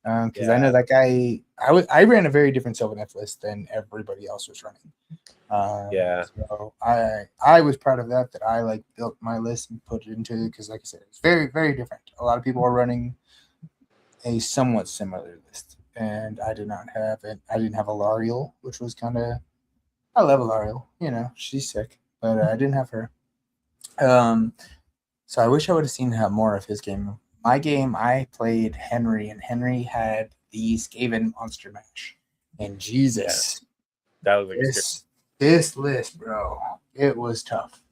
[SPEAKER 2] Because I know that guy. I ran a very different Sylvaneth list than everybody else was running. So I was proud of that I like built my list and put it into, because like I said, it's very, very different. A lot of people are running a somewhat similar list, and I did not have it. I didn't have a Lariel, which was kind of, I love Lariel. She's sick, but I didn't have her. So I wish I would have seen more of his game. My game, I played Henry, and Henry had the Skaven Monster Mash. And Jesus,
[SPEAKER 1] that was like
[SPEAKER 2] this list, bro. It was tough.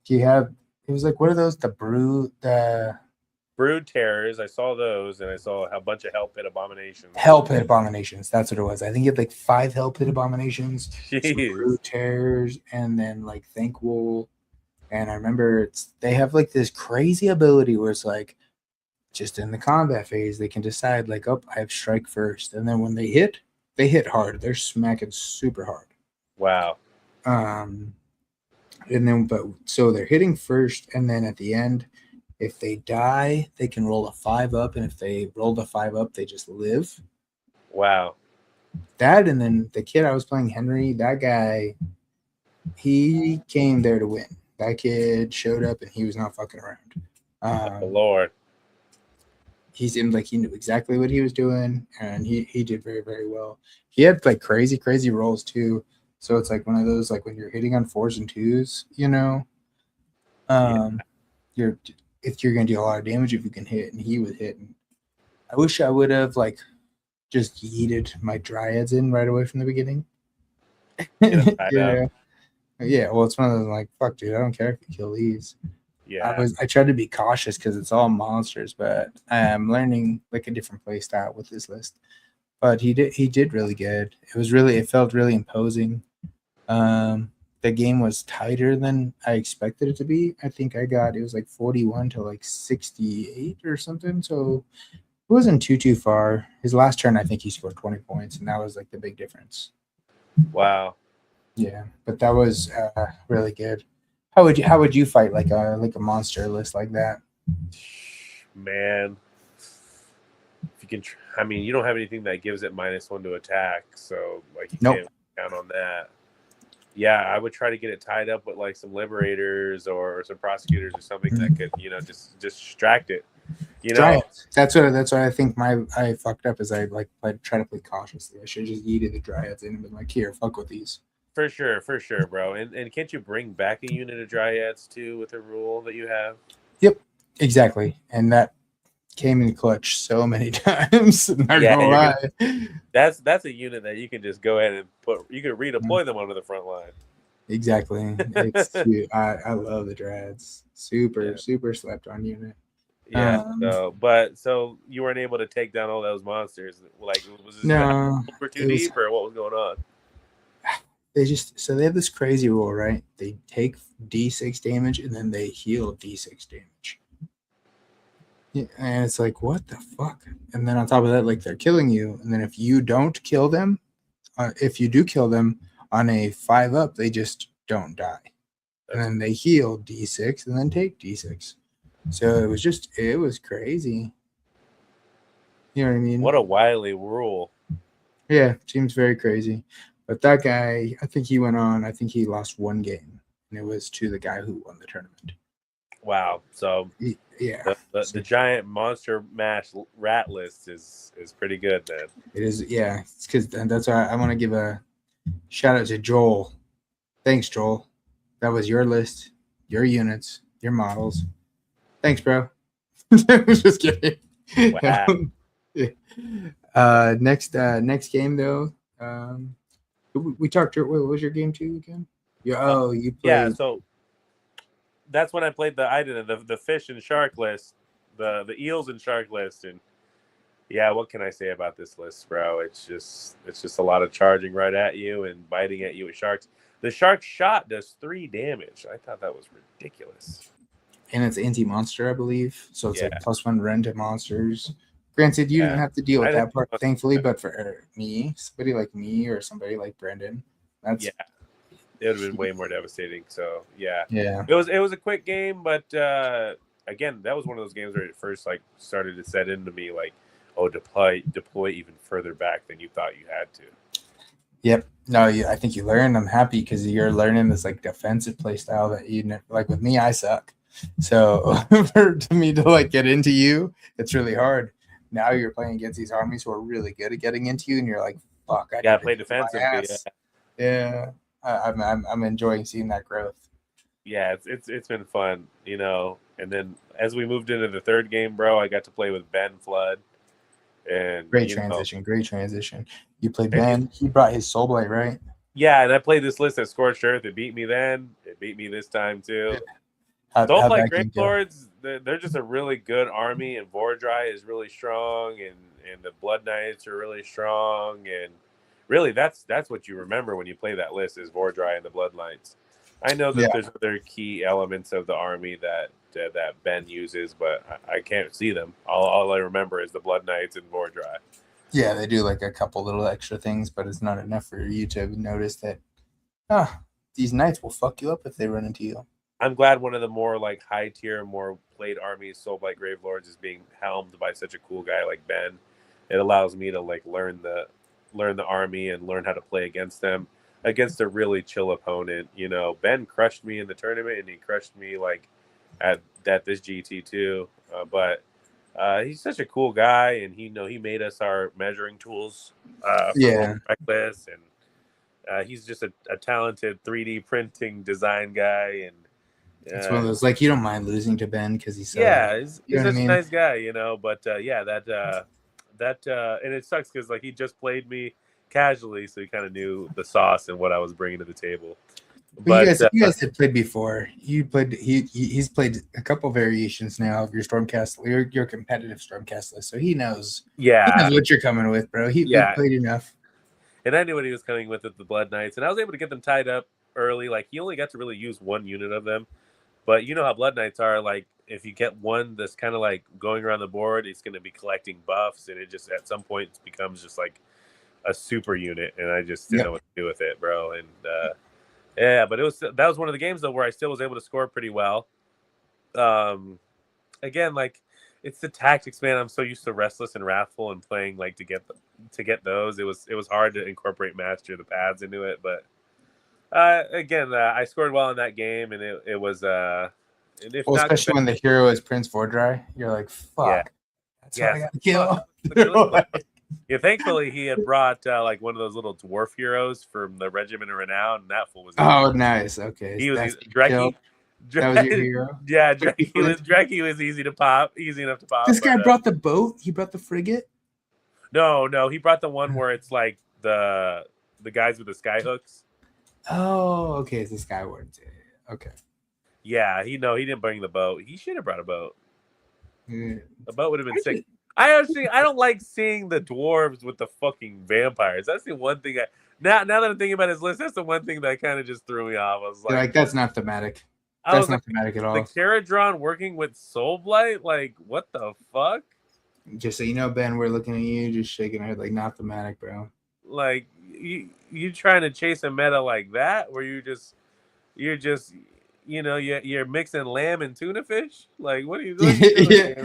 [SPEAKER 2] It was like, what are those? The
[SPEAKER 1] Brood Terrors. I saw those, and I saw a bunch of Hell Pit Abominations.
[SPEAKER 2] Hell Pit Abominations. That's what it was. I think you had like 5 Hell Pit Abominations, some Brood Terrors, and then like Thankful. And I remember they have like this crazy ability where it's like just in the combat phase, they can decide like, oh, I have strike first. And then when they hit hard. They're smacking super hard.
[SPEAKER 1] Wow.
[SPEAKER 2] And then, so they're hitting first, and then at the end, if they die, they can roll a 5 up, and if they roll the 5 up, they just live.
[SPEAKER 1] Wow.
[SPEAKER 2] That, and then the kid I was playing, Henry, that guy, he came there to win. That kid showed up, and he was not fucking around.
[SPEAKER 1] Lord.
[SPEAKER 2] He seemed like he knew exactly what he was doing, and he did very, very well. He had like crazy rolls too. So it's like one of those, like when you're hitting on 4s and 2s, you know, if you're gonna do a lot of damage if you can hit, and he was hitting. I wish I would have like just yeeted my dryads in right away from the beginning. Yeah. Well, it's one of those like, fuck, dude, I don't care if you kill these.
[SPEAKER 1] Yeah.
[SPEAKER 2] I tried to be cautious because it's all monsters, but I'm learning like a different play style with this list. But he did really good. It felt really imposing. The game was tighter than I expected it to be. I think it was like 41 to like 68 or something. So it wasn't too far. His last turn, I think he scored 20 points, and that was like the big difference.
[SPEAKER 1] Wow.
[SPEAKER 2] Yeah, but that was really good. How would you fight like a monster list like that?
[SPEAKER 1] Man, if you can, I mean, you don't have anything that gives it -1 to attack, so like you can't count on that. Yeah, I would try to get it tied up with like some liberators or some prosecutors or something that could, just distract it.
[SPEAKER 2] That's what I think I fucked up is I try to play cautiously. I should have just yeeted the dryads in and been like, here, fuck with these.
[SPEAKER 1] For sure, bro. And can't you bring back a unit of dryads too with a rule that you have?
[SPEAKER 2] Yep, exactly. And that came in clutch so many times. Not gonna lie.
[SPEAKER 1] That's a unit that you can just go ahead and you can redeploy them onto the front line.
[SPEAKER 2] Exactly. It's cute. I love the drads. Super slept on unit.
[SPEAKER 1] Yeah. So you weren't able to take down all those monsters. Like, was this super too deep, or what was going on?
[SPEAKER 2] They have this crazy rule, right? They take D6 damage and then they heal D6 damage. Yeah, and it's like, what the fuck? And then on top of that, like, they're killing you. And then if you don't kill them, if you do kill them on a 5 up, they just don't die. And then they heal D6 and then take D6. So it was crazy. You know what I mean?
[SPEAKER 1] What a wily rule.
[SPEAKER 2] Yeah, seems very crazy. But that guy, I think he went on. I think he lost 1 game, and it was to the guy who won the tournament.
[SPEAKER 1] Wow. So
[SPEAKER 2] yeah,
[SPEAKER 1] the giant monster mash rat list is pretty good then.
[SPEAKER 2] It is. Yeah, it's because that's why I want to give a shout out to Joel. Thanks, Joel. That was your list, your units, your models. Thanks, bro. Just kidding.
[SPEAKER 1] Wow.
[SPEAKER 2] Next game though. We talked. What was your game 2 again? You played.
[SPEAKER 1] Yeah. So that's when I played the fish and shark list, the eels and shark list, and yeah, what can I say about this list, bro? It's just a lot of charging right at you and biting at you with sharks. The shark shot does 3 damage. I thought that was ridiculous.
[SPEAKER 2] And it's anti-monster, I believe. So it's like +1 rend to monsters. Granted, you didn't have to deal with that part, thankfully, but for me, somebody like me or somebody like Brendan, it
[SPEAKER 1] would have been way more devastating. So
[SPEAKER 2] it
[SPEAKER 1] was a quick game, but again, that was one of those games where it first like started to set into me like, oh, deploy even further back than you thought you had to.
[SPEAKER 2] Yep. No, I think you learned. I'm happy because you're learning this like defensive play style that you never, like with me, I suck. So to me to like get into you, it's really hard. Now you're playing against these armies who are really good at getting into you, and you're like, "Fuck, I
[SPEAKER 1] gotta play defensively."
[SPEAKER 2] Yeah, I'm enjoying seeing that growth.
[SPEAKER 1] Yeah, it's been fun, And then as we moved into the 3rd game, bro, I got to play with Ben Flood, and
[SPEAKER 2] great transition. You played Ben. He brought his Soul Blight, right?
[SPEAKER 1] Yeah, and I played this list at Scorched Earth. It beat me then. It beat me this time too. Soulblight Grave Lords, they're just a really good army, and Vordry is really strong, and the Blood Knights are really strong, and really that's what you remember when you play that list is Vordry and the Blood Knights. I know that there's other key elements of the army that Ben uses, but I can't see them. All I remember is the Blood Knights and Vordry.
[SPEAKER 2] Yeah, they do like a couple little extra things, but it's not enough for you to notice that these knights will fuck you up if they run into you.
[SPEAKER 1] I'm glad one of the more like high tier, more played armies, Soulblight Grave Lords, is being helmed by such a cool guy like Ben. It allows me to like learn the army and learn how to play against them, against a really chill opponent. You know, Ben crushed me in the tournament, and he crushed me like at this GT too. But he's such a cool guy, and he made us our measuring tools for Reckless, and he's just a talented 3D printing design guy, and
[SPEAKER 2] it's one of those like you don't mind losing to Ben because he's
[SPEAKER 1] he's such a nice guy, you know. But that and it sucks because like he just played me casually, so he kind of knew the sauce and what I was bringing to the table.
[SPEAKER 2] But you guys had played before. You played. He's played a couple variations now of your Stormcast, your competitive Stormcast list, so he knows.
[SPEAKER 1] Yeah,
[SPEAKER 2] he knows what you're coming with, bro. He played enough,
[SPEAKER 1] and I knew what he was coming with the Blood Knights, and I was able to get them tied up early. Like he only got to really use one unit of them, but you know how Blood Knights are. Like if you get one that's kind of like going around the board, it's going to be collecting buffs, and it just at some point becomes just like a super unit, and I just didn't know what to do with it, bro. And yeah, but that was one of the games though where I still was able to score pretty well. Again, like it's the tactics, man. I'm so used to Restless and Wrathful and playing like to get those. It was hard to incorporate Master the pads into it, but again, I scored well in that game, and it was
[SPEAKER 2] especially when the hero is Prince Vordry, you're like, fuck, that's what I gotta kill.
[SPEAKER 1] Yeah, thankfully he had brought like one of those little dwarf heroes from the Regiment of Renown, and that fool was
[SPEAKER 2] nice. Okay,
[SPEAKER 1] he was Dreki.
[SPEAKER 2] That was your hero.
[SPEAKER 1] Yeah, Dreki was easy enough to pop.
[SPEAKER 2] This guy brought the boat. He brought the frigate.
[SPEAKER 1] No, he brought the one where it's like the guys with the sky hooks.
[SPEAKER 2] Oh, okay, it's the Skyward. Okay.
[SPEAKER 1] Yeah, he didn't bring the boat. He should have brought a boat.
[SPEAKER 2] Yeah.
[SPEAKER 1] The boat would have been sick. I don't like seeing the dwarves with the fucking vampires. That's the one thing now that I'm thinking about his list, that's the one thing that kind of just threw me off. I was like
[SPEAKER 2] that's not thematic. That's not thematic at all.
[SPEAKER 1] The Caradron working with Soulblight, like what the fuck?
[SPEAKER 2] Just so you know, Ben, we're looking at you, just shaking our head like not thematic, bro.
[SPEAKER 1] Like you trying to chase a meta like that, where you're just you're mixing lamb and tuna fish. Like, what are you doing,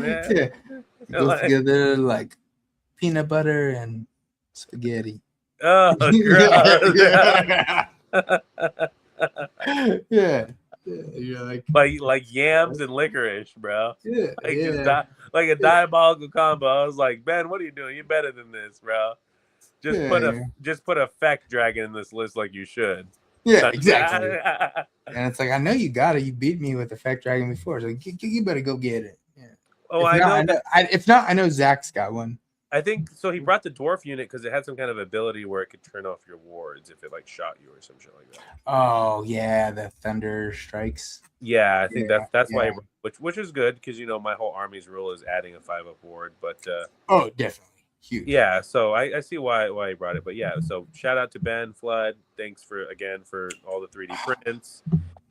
[SPEAKER 1] man?
[SPEAKER 2] Yeah. It goes together like peanut butter and spaghetti.
[SPEAKER 1] Oh,
[SPEAKER 2] yeah. You're
[SPEAKER 1] like yams and licorice, bro.
[SPEAKER 2] Yeah,
[SPEAKER 1] like a diabolical combo. I was like, Ben, what are you doing? You're better than this, bro. Just put a Feck dragon in this list like you should.
[SPEAKER 2] Yeah, exactly. And it's like, I know you got it. You beat me with the Feck dragon before, so you better go get it. Yeah.
[SPEAKER 1] Oh,
[SPEAKER 2] if not, I know Zach's got one.
[SPEAKER 1] I think so. He brought the dwarf unit because it had some kind of ability where it could turn off your wards if it like shot you or some shit like that.
[SPEAKER 2] Oh yeah, the thunder strikes.
[SPEAKER 1] Yeah, I think that's why, which is good because my whole army's rule is adding a 5-up ward. But
[SPEAKER 2] definitely huge.
[SPEAKER 1] Yeah, so I see why he brought it. But yeah, so shout out to Ben Flood. Thanks for all the 3D prints.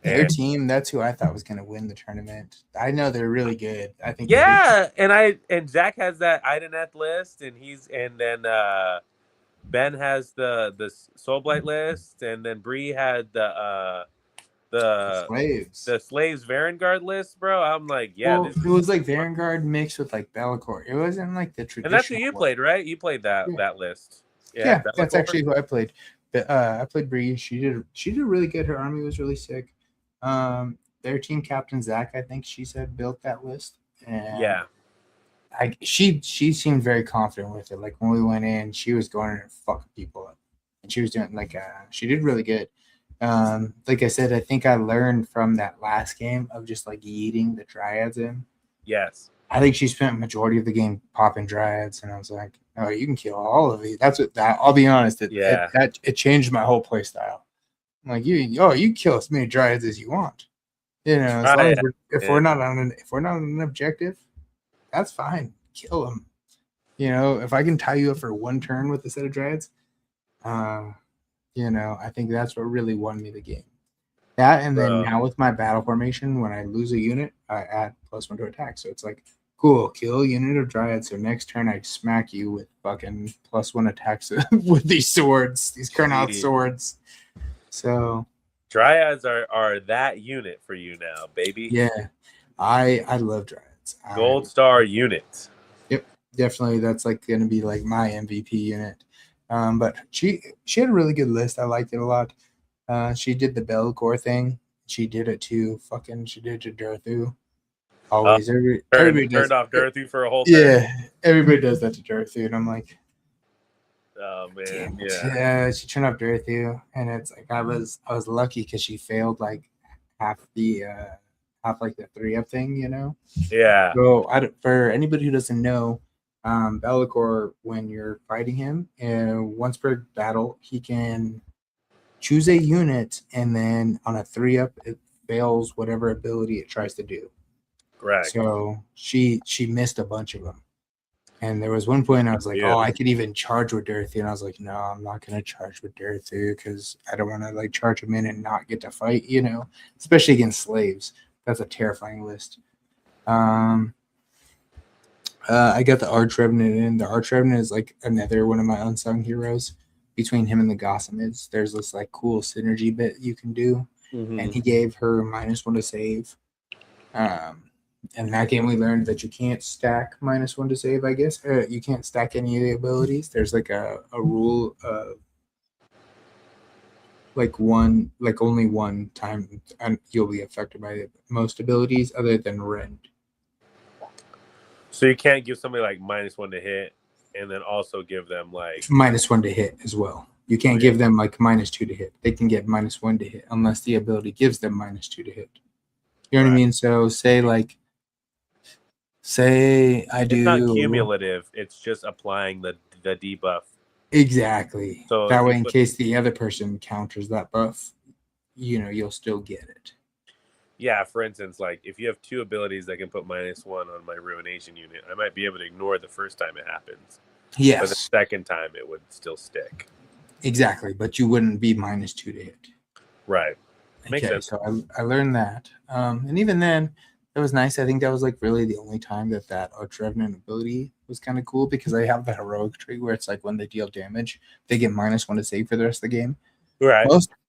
[SPEAKER 2] Their team, that's who I thought was going to win the tournament. I know they're really good. I think.
[SPEAKER 1] Yeah, and Zach has that Ideneth list, and then Ben has the Soulblight list, and then Bree had the slaves Varangard list, bro. I'm like,
[SPEAKER 2] it was like Varangard mixed with like Be'lakor. It wasn't like the traditional.
[SPEAKER 1] And that's who you played, right? You played that list.
[SPEAKER 2] Yeah, that's actually who I played. I played Bree. She did really good. Her army was really sick. Their team captain Zach, I think she said, built that list. And she seemed very confident with it. Like when we went in, she was going in and fucking people up, and she was doing she did really good. Like I said, I think I learned from that last game of just like yeeting the dryads in.
[SPEAKER 1] Yes,
[SPEAKER 2] I think she spent majority of the game popping dryads, and I was like, "Oh, you can kill all of these." I'll be honest. It changed my whole play style. I'm like, you kill as many dryads as you want. As long as we're not on an objective, that's fine. Kill them. If I can tie you up for one turn with a set of Dryads, I think that's what really won me the game. That, and then now with my battle formation, when I lose a unit, I add +1 to attack. So it's like, cool, kill a unit of Dryads. So next turn I smack you with fucking +1 attacks with these swords, these Kurnoth swords. So
[SPEAKER 1] Dryads are that unit for you now, baby.
[SPEAKER 2] Yeah, I love Dryads.
[SPEAKER 1] Gold star unit.
[SPEAKER 2] Yep, definitely. That's like going to be like my MVP unit. But she had a really good list. I liked it a lot. She did the Bellicor thing. She did it to Durthu. Always. Everybody
[SPEAKER 1] turned off Durthu for a whole
[SPEAKER 2] turn. Yeah, everybody does that to Durthu. And I'm like,
[SPEAKER 1] oh man,
[SPEAKER 2] yeah. She turned off Durthu, and it's like I was lucky because she failed like half the 3-up thing,
[SPEAKER 1] Yeah.
[SPEAKER 2] So for anybody who doesn't know, Bellicor, when you're fighting him, once per battle, he can choose a unit, and then on a 3-up, it fails whatever ability it tries to do.
[SPEAKER 1] Correct.
[SPEAKER 2] So she missed a bunch of them. And there was one point I was like, oh, I could even charge with Durthu. And I was like, no, I'm not going to charge with Durthu because I don't want to like charge him in and not get to fight, especially against slaves. That's a terrifying list. I got the Arch Revenant in. The Arch Revenant is like another one of my unsung heroes. Between him and the Gossamids, there's this like cool synergy bit you can do. Mm-hmm. And he gave her -1 to save. In that game, we learned that you can't stack -1 to save, I guess. You can't stack any of the abilities. There's like a rule of only one time and you'll be affected by most abilities other than Rend.
[SPEAKER 1] So you can't give somebody like -1 to hit and then also give them like
[SPEAKER 2] -1 to hit as well. You can't give them like -2 to hit. They can get -1 to hit unless the ability gives them -2 to hit. You know what I mean? So say I do.
[SPEAKER 1] It's not cumulative. It's just applying the debuff.
[SPEAKER 2] Exactly. So that way, in case the other person counters that buff, you'll still get it.
[SPEAKER 1] Yeah, for instance, like if you have 2 abilities that can put -1 on my Ruination unit, I might be able to ignore it the first time it happens.
[SPEAKER 2] Yes.
[SPEAKER 1] But the second time it would still stick.
[SPEAKER 2] Exactly, but you wouldn't be -2 to hit.
[SPEAKER 1] Right. Makes sense.
[SPEAKER 2] So I learned that. And even then, it was nice. I think that was like really the only time that Arch Revenant ability was kind of cool because they have the heroic tree where it's like when they deal damage, they get -1 to save for the rest of the game.
[SPEAKER 1] Right.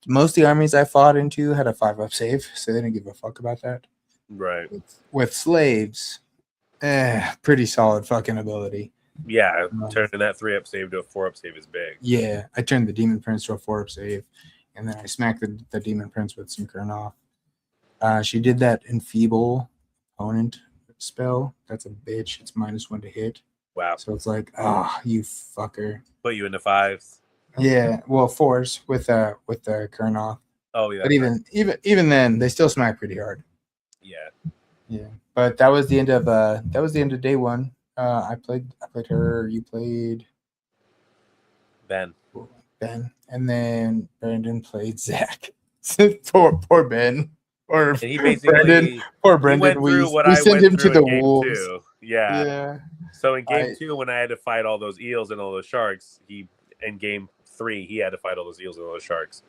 [SPEAKER 2] Most of the armies I fought into had a 5-up save, so they didn't give a fuck about that.
[SPEAKER 1] Right.
[SPEAKER 2] With slaves, pretty solid fucking ability.
[SPEAKER 1] Yeah, turning that 3-up save to a 4-up save is big.
[SPEAKER 2] Yeah, I turned the Demon Prince to a 4-up save, and then I smacked the Demon Prince with some Kurnoth. She did that Enfeeble opponent spell. That's a bitch. It's -1 to hit.
[SPEAKER 1] Wow.
[SPEAKER 2] So it's like, you fucker.
[SPEAKER 1] Put you into 5s.
[SPEAKER 2] Yeah, well, 4s with the Kurnoth.
[SPEAKER 1] Oh yeah.
[SPEAKER 2] But even then, they still smack pretty hard.
[SPEAKER 1] Yeah.
[SPEAKER 2] Yeah. But that was the end of day 1. I played her. You played
[SPEAKER 1] Ben,
[SPEAKER 2] and then Brandon played Zach. poor Ben. Or
[SPEAKER 1] he basically
[SPEAKER 2] Brendan. We sent him to the wolves.
[SPEAKER 1] Too. Yeah. So in game 2, when I had to fight all those eels and all those sharks, in game 3 he had to fight all those eels and all those sharks.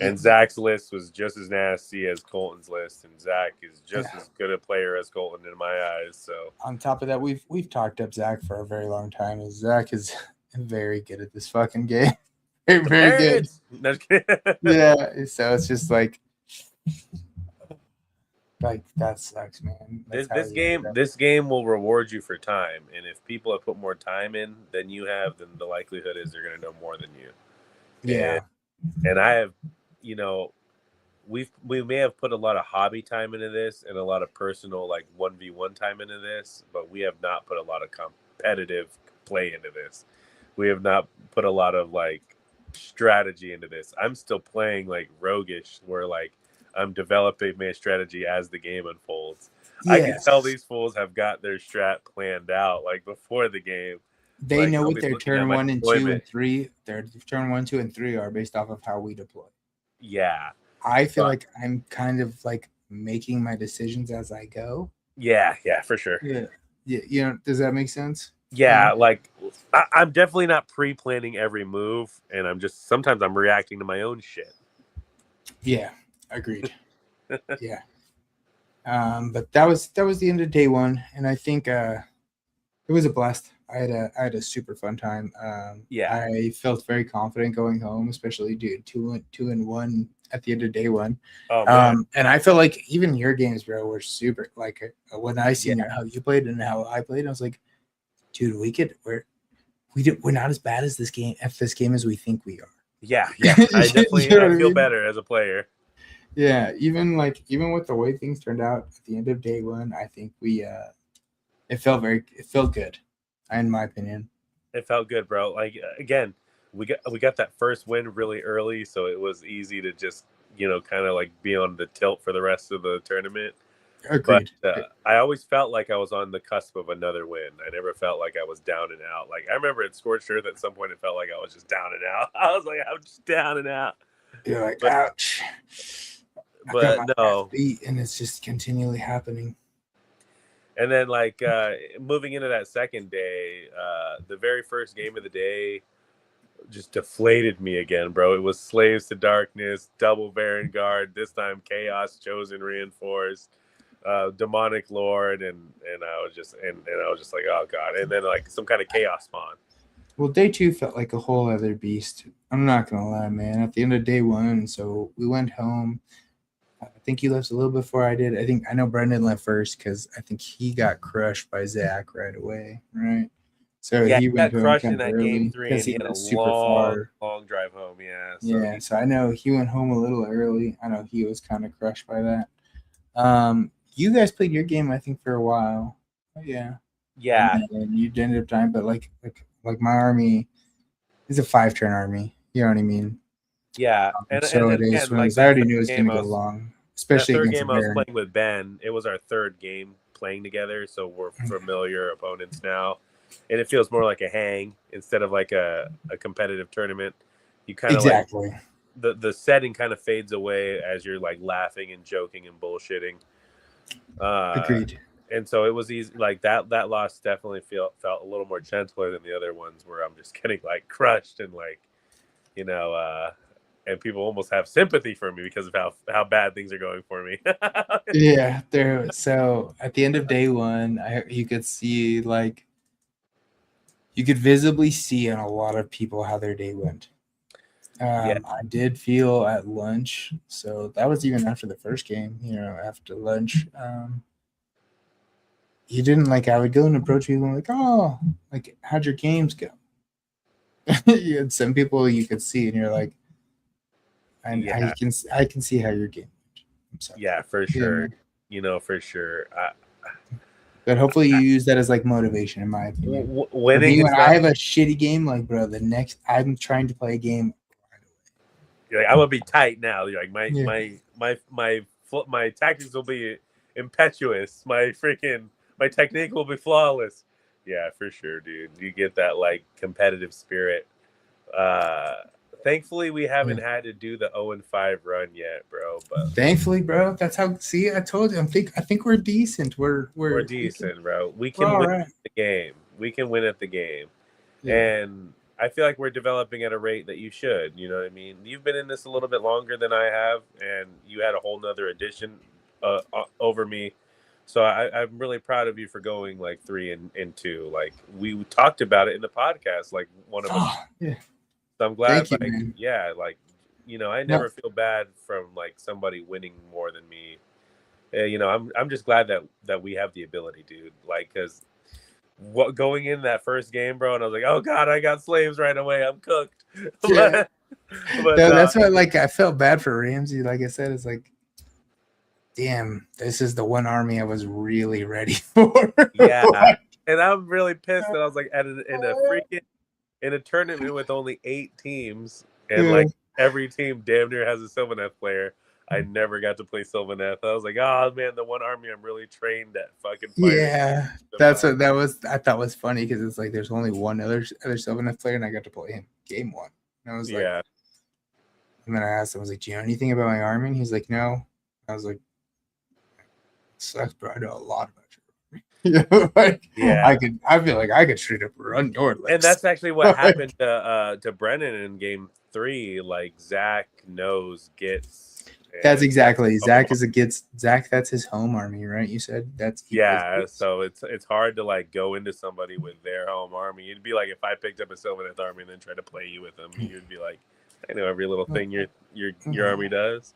[SPEAKER 1] And Zach's list was just as nasty as Colton's list, and Zach is just as good a player as Colton in my eyes. So on
[SPEAKER 2] top of that, we've talked up Zach for a very long time, and Zach is very good at this fucking game. Very good. Yeah, so it's just like that sucks, man.
[SPEAKER 1] This game will reward you for time, and if people have put more time in than you have, then the likelihood is they're going to know more than you.
[SPEAKER 2] Yeah.
[SPEAKER 1] And I have, we may have put a lot of hobby time into this and a lot of personal 1v1 time into this, but we have not put a lot of competitive play into this. We have not put a lot of strategy into this. I'm still playing roguish, where I'm developing my strategy as the game unfolds. Yes. I can tell these fools have got their strat planned out before the game.
[SPEAKER 2] They know what their turn 1 and 2 and 3. Their turn 1, 2, and 3 are based off of how we deploy.
[SPEAKER 1] Yeah,
[SPEAKER 2] I feel like I'm kind of making my decisions as I go.
[SPEAKER 1] Yeah, for sure.
[SPEAKER 2] Yeah, does that make sense?
[SPEAKER 1] Yeah, like I'm definitely not pre-planning every move, and sometimes I'm reacting to my own shit.
[SPEAKER 2] Yeah, agreed. Yeah. But that was the end of day one, and I think it was a blast. I had a super fun time. I felt very confident going home, especially doing 2-1 at the end of day one.
[SPEAKER 1] Oh man.
[SPEAKER 2] And I felt like even your games, bro, were super. Like when I seen how you played and how I played, I was like, dude, we're not as bad as this game as we think we are.
[SPEAKER 1] Yeah. I definitely I feel better as a player.
[SPEAKER 2] Yeah, even with the way things turned out at the end of day one, I think it felt good, in my opinion.
[SPEAKER 1] It felt good, bro. Like again, we got that first win really early, so it was easy to just kind of like be on the tilt for the rest of the tournament.
[SPEAKER 2] Agreed.
[SPEAKER 1] But I always felt like I was on the cusp of another win. I never felt like I was down and out. Like I remember at Scorched Earth at some point it felt like I was just down and out. I was like, I'm just down and out.
[SPEAKER 2] You're like, ouch.
[SPEAKER 1] But no,
[SPEAKER 2] and it's just continually happening.
[SPEAKER 1] And then like moving into that second day, the very first game of the day just deflated me again, bro. It was Slaves to Darkness, double Baron Guard, this time Chaos Chosen Reinforced, Demonic Lord, and I was just like, oh god. And then like some kind of Chaos Spawn.
[SPEAKER 2] Well, day two felt like a whole other beast. I'm not gonna lie, man. At the end of day one, so we went home. I think you left a little before I did. I know Brendan left first because I think he got crushed by Zach right away, right? So
[SPEAKER 1] yeah,
[SPEAKER 2] he went
[SPEAKER 1] got crushed in
[SPEAKER 2] that
[SPEAKER 1] game 3, and he had a long drive home. Yeah,
[SPEAKER 2] so I know he went home a little early. I know he was kind of crushed by that. You guys played your game, I think, for a while. Yeah. And you ended up dying, but like my army is a 5-turn army. You know what I mean?
[SPEAKER 1] Yeah,
[SPEAKER 2] and so it is. I already knew it was going to go long, especially
[SPEAKER 1] third game I was playing with Ben. It was our third game playing together, so we're familiar opponents now, and it feels more like a hang instead of like a competitive tournament. You kind of like the setting kind of fades away as you're like laughing and joking and bullshitting.
[SPEAKER 2] Agreed.
[SPEAKER 1] And so it was easy. Like that loss definitely felt a little more gentler than the other ones, where I'm just getting like crushed and like, and people almost have sympathy for me because of how bad things are going for me.
[SPEAKER 2] Yeah, there. So at the end of day one, you could see you could visibly see in a lot of people how their day went. I did feel at lunch, so that was even after the first game. After lunch, you didn't like. I would go and approach people and like, oh, like how'd your games go? You had some people you could see, and you're like. And I can see how you're getting.
[SPEAKER 1] Yeah, for sure. For sure.
[SPEAKER 2] But hopefully you use that as like motivation, in my opinion.
[SPEAKER 1] Winning.
[SPEAKER 2] When I have a shitty game, like bro, I'm trying to play a game.
[SPEAKER 1] You're like, I'm gonna be tight now. You're like my tactics will be impetuous. My technique will be flawless. Yeah, for sure, dude. You get that like competitive spirit. Thankfully, we haven't had to do the 0-5 run yet, bro. But
[SPEAKER 2] thankfully, bro, that's how. See, I told you. I think we're decent. We're
[SPEAKER 1] decent, bro. We can win at the game. We can win at the game, and I feel like we're developing at a rate that you should. You know what I mean? You've been in this a little bit longer than I have, and you had a whole nother edition over me. So I'm really proud of you for going like 3 and 2. Like we talked about it in the podcast. Like one of us.
[SPEAKER 2] Yeah.
[SPEAKER 1] So I'm glad,
[SPEAKER 2] Thank you, man.
[SPEAKER 1] I never feel bad from like somebody winning more than me. I'm just glad that we have the ability, dude. Like, because going in that first game, bro, and I was like, oh god, I got slaves right away. I'm cooked.
[SPEAKER 2] Yeah. but that's why, like, I felt bad for Ramsey. Like I said, it's like, damn, this is the one army I was really ready for.
[SPEAKER 1] Yeah, and I'm really pissed that I was like in a tournament with only 8 teams, and like every team damn near has a Sylvaneth player. I never got to play Sylvaneth. I was like, oh man, the one army I'm really trained at fucking fighting.
[SPEAKER 2] Yeah, that's what that was. I thought was funny because it's like there's only one other Sylvaneth player, and I got to play him game 1. And I was like, and then I asked him, I was like, do you know anything about my army? And he's like, no. I was like, Sucks, bro. I know a lot about you. Like,
[SPEAKER 1] Yeah,
[SPEAKER 2] I feel like I could straight up run your legs.
[SPEAKER 1] and that's actually what happened to Brennan in game 3. Like Zach knows Gitz.
[SPEAKER 2] That's exactly. Zach is a Gitz. Zach, that's his home army, right? You said
[SPEAKER 1] so it's hard to like go into somebody with their home army. It'd be like if I picked up a Sylvaneth army and then tried to play you with them. You'd be like, I know every little thing your army does.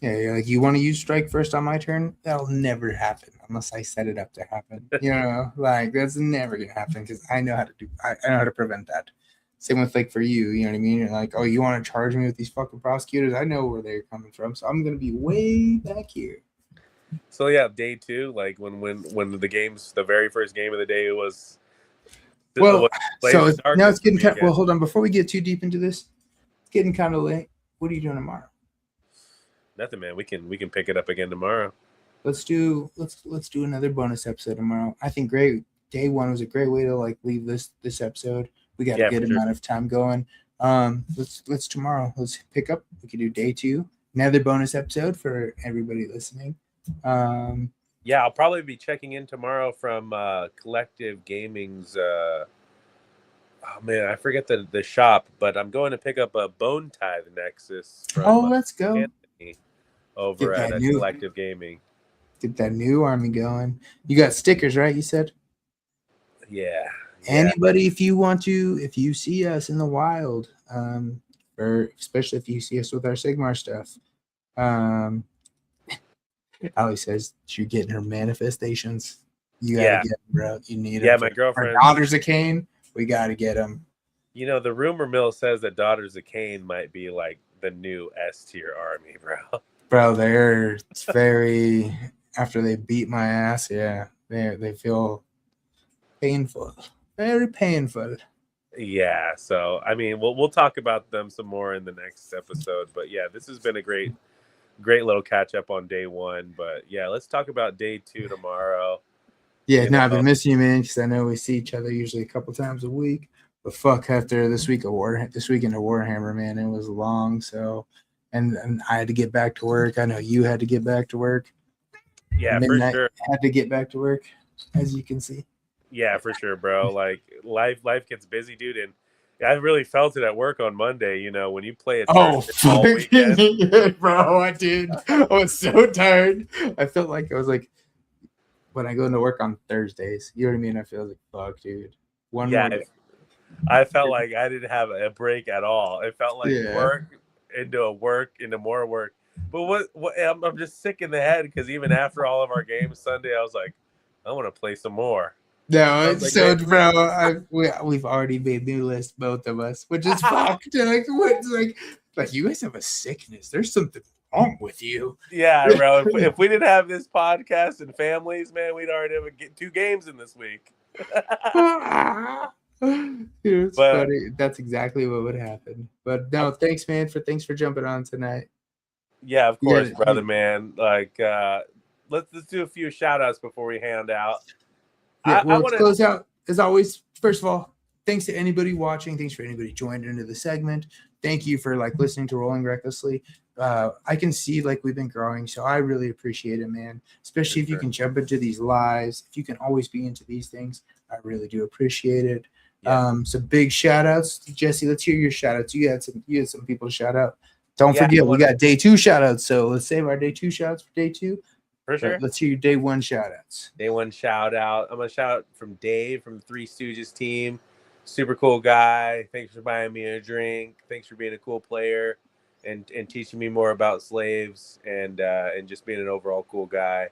[SPEAKER 2] Yeah, you're like, you want to use strike first on my turn? That'll never happen unless I set it up to happen. Like that's never gonna happen because I know how to do. I know how to prevent that. Same with like for you, you know what I mean? You're like, oh, you want to charge me with these fucking prosecutors? I know where they're coming from, so I'm gonna be way back here.
[SPEAKER 1] So yeah, day 2, like when the very first game of the day was.
[SPEAKER 2] Well, so now it's getting kind. Well, hold on. Before we get too deep into this, it's getting kind of late. What are you doing tomorrow?
[SPEAKER 1] Nothing, man. We can pick it up again tomorrow.
[SPEAKER 2] Let's do another bonus episode tomorrow. I think day 1 was a great way to like leave this episode. We got a good amount of time going. Let's tomorrow. Let's pick up. We can do day 2, another bonus episode for everybody listening.
[SPEAKER 1] Yeah, I'll probably be checking in tomorrow from Collective Gaming's. Oh man, I forget the shop, but I'm going to pick up a Bone Tithe Nexus.
[SPEAKER 2] Let's go.
[SPEAKER 1] Anthony over at Collective Gaming.
[SPEAKER 2] Get that new army going. You got stickers, right? You said.
[SPEAKER 1] Yeah.
[SPEAKER 2] Anybody, if you see us in the wild, or especially if you see us with our Sigmar stuff, Ali says she's getting her manifestations. You gotta get them, bro. You need them.
[SPEAKER 1] Yeah, my girlfriend.
[SPEAKER 2] Our daughters of Khaine, we gotta get them.
[SPEAKER 1] You know, the rumor mill says that Daughters of Khaine might be like the new S tier army, bro.
[SPEAKER 2] Bro, they're very after they beat my ass. Yeah, they feel painful. Very painful.
[SPEAKER 1] Yeah, so I mean, we'll talk about them some more in the next episode. But yeah, this has been a great little catch up on day 1. But yeah, let's talk about day 2 tomorrow.
[SPEAKER 2] Yeah, I've been missing you, man, because I know we see each other usually a couple times a week. But fuck, after this weekend of Warhammer, man, it was long. So, and I had to get back to work. I know you had to get back to work.
[SPEAKER 1] Yeah, for sure.
[SPEAKER 2] Had to get back to work, as you can see.
[SPEAKER 1] Yeah, for sure, bro. Like life gets busy, dude, and I really felt it at work on Monday. You know, when you play all weekend.
[SPEAKER 2] Bro, I did. I was so tired. I felt like I was like when I go into work on Thursdays. You know what I mean? I feel like fuck, dude. One more day.
[SPEAKER 1] I felt like I didn't have a break at all. It felt like work into more work. But what I'm just sick in the head because even after all of our games Sunday, I was like, I want to play some more.
[SPEAKER 2] No, it's so, bro. We've already made new list, both of us, which is fucked. Like you guys have a sickness. There's something wrong with you.
[SPEAKER 1] Yeah, bro. If we didn't have this podcast and families, man, we'd already have 2 games in this week.
[SPEAKER 2] It's funny. That's exactly what would happen. But no, thanks, man. Thanks for jumping on tonight.
[SPEAKER 1] Yeah, of course, brother, man. Like, let's do a few shout outs before we hand out.
[SPEAKER 2] Yeah, let's close out as always. First of all, thanks to anybody watching. Thanks for anybody joining into the segment. Thank you for like listening to Rolling Recklessly. I can see like we've been growing, so I really appreciate it, man. Especially if you can jump into these lives, if you can always be into these things, I really do appreciate it. Yeah. So big shout outs. Jesse, let's hear your shout outs. You had some people to shout out. Don't forget, we got day 2 shout outs. So let's save our day 2 shout outs for day 2.
[SPEAKER 1] For sure.
[SPEAKER 2] Let's hear your day 1 shout outs.
[SPEAKER 1] Day 1 shout out. I'm going to shout out from Dave from the Three Stooges team. Super cool guy. Thanks for buying me a drink. Thanks for being a cool player and teaching me more about slaves and just being an overall cool guy.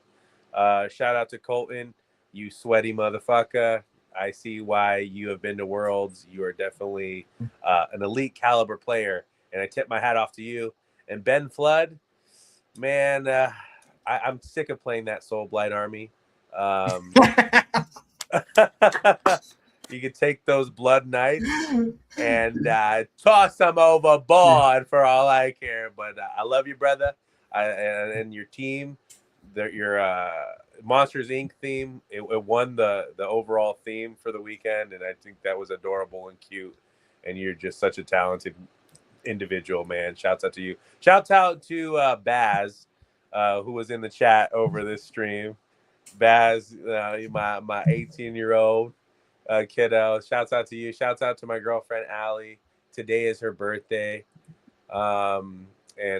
[SPEAKER 1] Shout out to Colton, you sweaty motherfucker. I see why you have been to Worlds. You are definitely an elite caliber player, and I tip my hat off to you. And Ben Flood, man, I'm sick of playing that Soul Blight army. You can take those Blood Knights and toss them overboard for all I care. But I love you, brother, and your team. Your Monsters Inc. theme. It won the overall theme for the weekend, and I think that was adorable and cute. And you're just such a talented individual, man. Shouts out to you. Shouts out to Baz. who was in the chat over this stream. Baz, my 18-year-old kiddo. Shouts out to you. Shouts out to my girlfriend Allie. Today is her birthday, and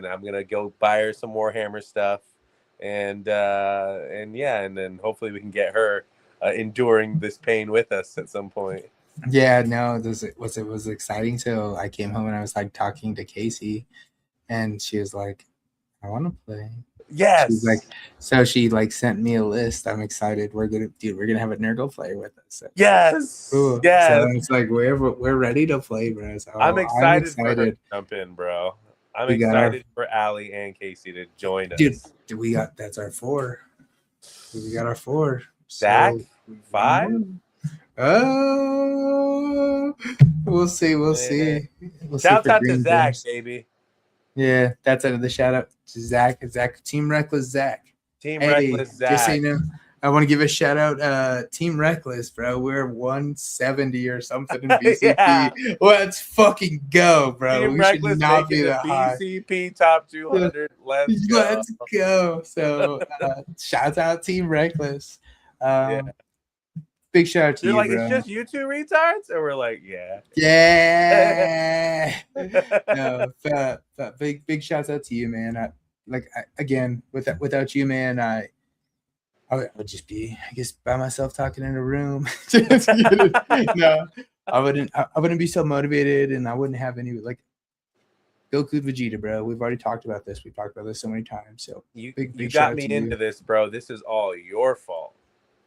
[SPEAKER 1] I'm gonna go buy her some Warhammer stuff, and yeah, and then hopefully we can get her enduring this pain with us at some point.
[SPEAKER 2] Yeah, no, it was exciting till I came home and I was like talking to Casey, and she was like, "I want to play."
[SPEAKER 1] Yes.
[SPEAKER 2] She's like, so she like sent me a list. I'm excited. We're gonna have a Nurgle player with us. So,
[SPEAKER 1] yes.
[SPEAKER 2] cool.
[SPEAKER 1] Yes.
[SPEAKER 2] So it's like we're ready to play, bro. So
[SPEAKER 1] I'm excited for her to jump in, bro. I'm excited for Allie and Casey to join us.
[SPEAKER 2] Dude, that's our 4. We got our 4.
[SPEAKER 1] Zach, 5.
[SPEAKER 2] Oh, we'll see. We'll see.
[SPEAKER 1] Shout out to Zach, baby.
[SPEAKER 2] Yeah, that's the shout out to Zach. Team Reckless Zach.
[SPEAKER 1] Reckless Zach.
[SPEAKER 2] Just so you know, I want to give a shout out, Team Reckless, bro. We're 170 or something in BCP. Yeah. Let's fucking go, bro.
[SPEAKER 1] Team Reckless should not be that high. BCP top 200. Let's
[SPEAKER 2] go. So shout out Team Reckless. Big shout out to you,
[SPEAKER 1] like,
[SPEAKER 2] bro.
[SPEAKER 1] It's just you two retards? Or we're like, yeah.
[SPEAKER 2] No, big shouts out to you, man. Again, without you, man, I would just be, I guess, by myself talking in a room. No, I wouldn't be so motivated, and I wouldn't have any, like, Goku Vegeta, bro. We've already talked about this. We've talked about this so many times. So
[SPEAKER 1] you got me into this, bro. This is all your fault.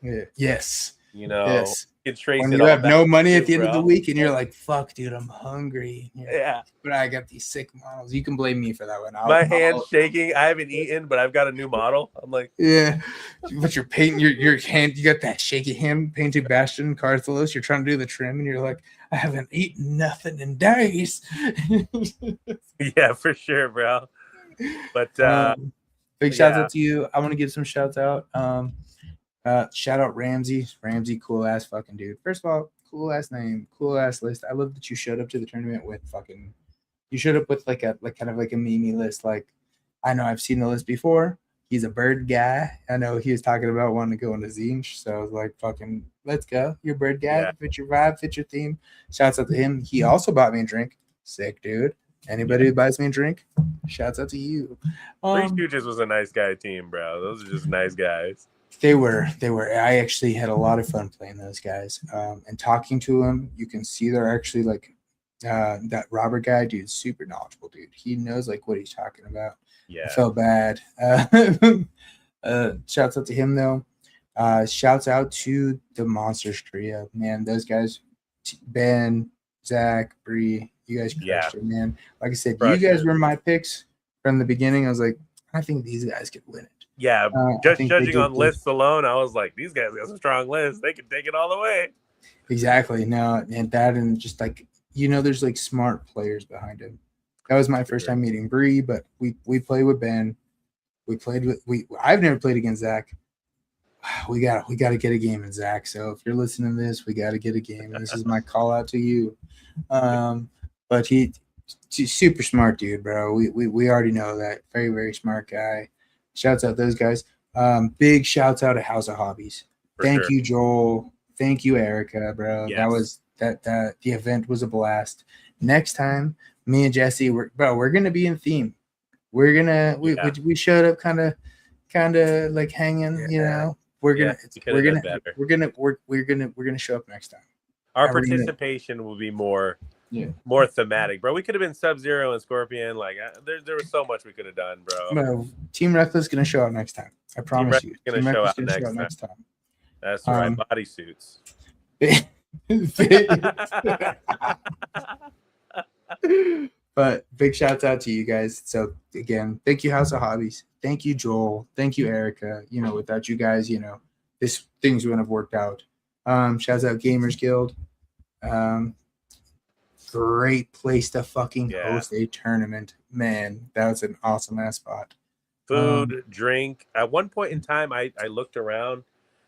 [SPEAKER 2] Yeah. Yes.
[SPEAKER 1] You know, you
[SPEAKER 2] when you have no money at the end of the week and you're like, fuck, dude, I'm hungry.
[SPEAKER 1] Yeah.
[SPEAKER 2] But I got these sick models. You can blame me for that one.
[SPEAKER 1] My hand's shaking. I haven't eaten, but I've got a new model. I'm like,
[SPEAKER 2] yeah. But you're painting your hand. You got that shaky hand painting Bastion Carthalos. You're trying to do the trim and you're like, I haven't eaten nothing in days.
[SPEAKER 1] Yeah, for sure, bro. But
[SPEAKER 2] big shouts out to you. I want to give some shouts out. Shout out Ramsey, cool ass fucking dude. First of all, cool ass name, cool ass list. I love that you showed up to the tournament with you showed up with like kind of like a meme list. Like, I know I've seen the list before. He's a bird guy. I know he was talking about wanting to go into Tzeentch, so I was like, fucking, let's go. You're a bird guy. Yeah. Fit your vibe, fit your theme. Shouts out to him. He also bought me a drink. Sick dude. Anybody who buys me a drink, shouts out to you.
[SPEAKER 1] Three Stooges was a nice guy team, bro. Those are just nice guys.
[SPEAKER 2] They were. I actually had a lot of fun playing those guys. And talking to them, you can see they're actually like that Robert guy, dude, super knowledgeable, dude. He knows like what he's talking about.
[SPEAKER 1] Yeah.
[SPEAKER 2] I felt bad. Shouts out to him though. Shouts out to the Monsters trio. Man, those guys, Ben, Zach, Bree, you guys crushed it, man. Like I said, you guys were my picks from the beginning. I was like, I think these guys could win it.
[SPEAKER 1] Yeah, just judging on lists alone, I was like, these guys got some strong lists. They can take it all the way.
[SPEAKER 2] Exactly. No, and just like, there's like smart players behind him. That was my first time meeting Bree, but we played with Ben. I've never played against Zach. We got to get a game in Zach. So if you're listening to this, we got to get a game. This is my call out to you. But he's super smart dude, bro. We already know that. Very, very smart guy. Shouts out those guys. Big shouts out to House of Hobbies. Thank you, Joel. Thank you, Erica, bro.
[SPEAKER 1] Yes.
[SPEAKER 2] That was that the event was a blast. Next time, me and Jesse, we're gonna be in theme. We're gonna we showed up kind of like hanging, We're gonna show up next time.
[SPEAKER 1] Our participation will be more thematic, bro. We could have been Sub-Zero and Scorpion. Like, there was so much we could have done, bro.
[SPEAKER 2] No, Team Reckless gonna show up next time. I promise you.
[SPEAKER 1] Team Reckless gonna show up next time. That's right. Bodysuits.
[SPEAKER 2] But big shouts out to you guys. So again, thank you, House of Hobbies. Thank you, Joel. Thank you, Erica. Without you guys, this things wouldn't have worked out. Shouts out Gamers Guild. Great place to fucking host a tournament. Man, that was an awesome ass spot.
[SPEAKER 1] Food, drink. At one point in time, I looked around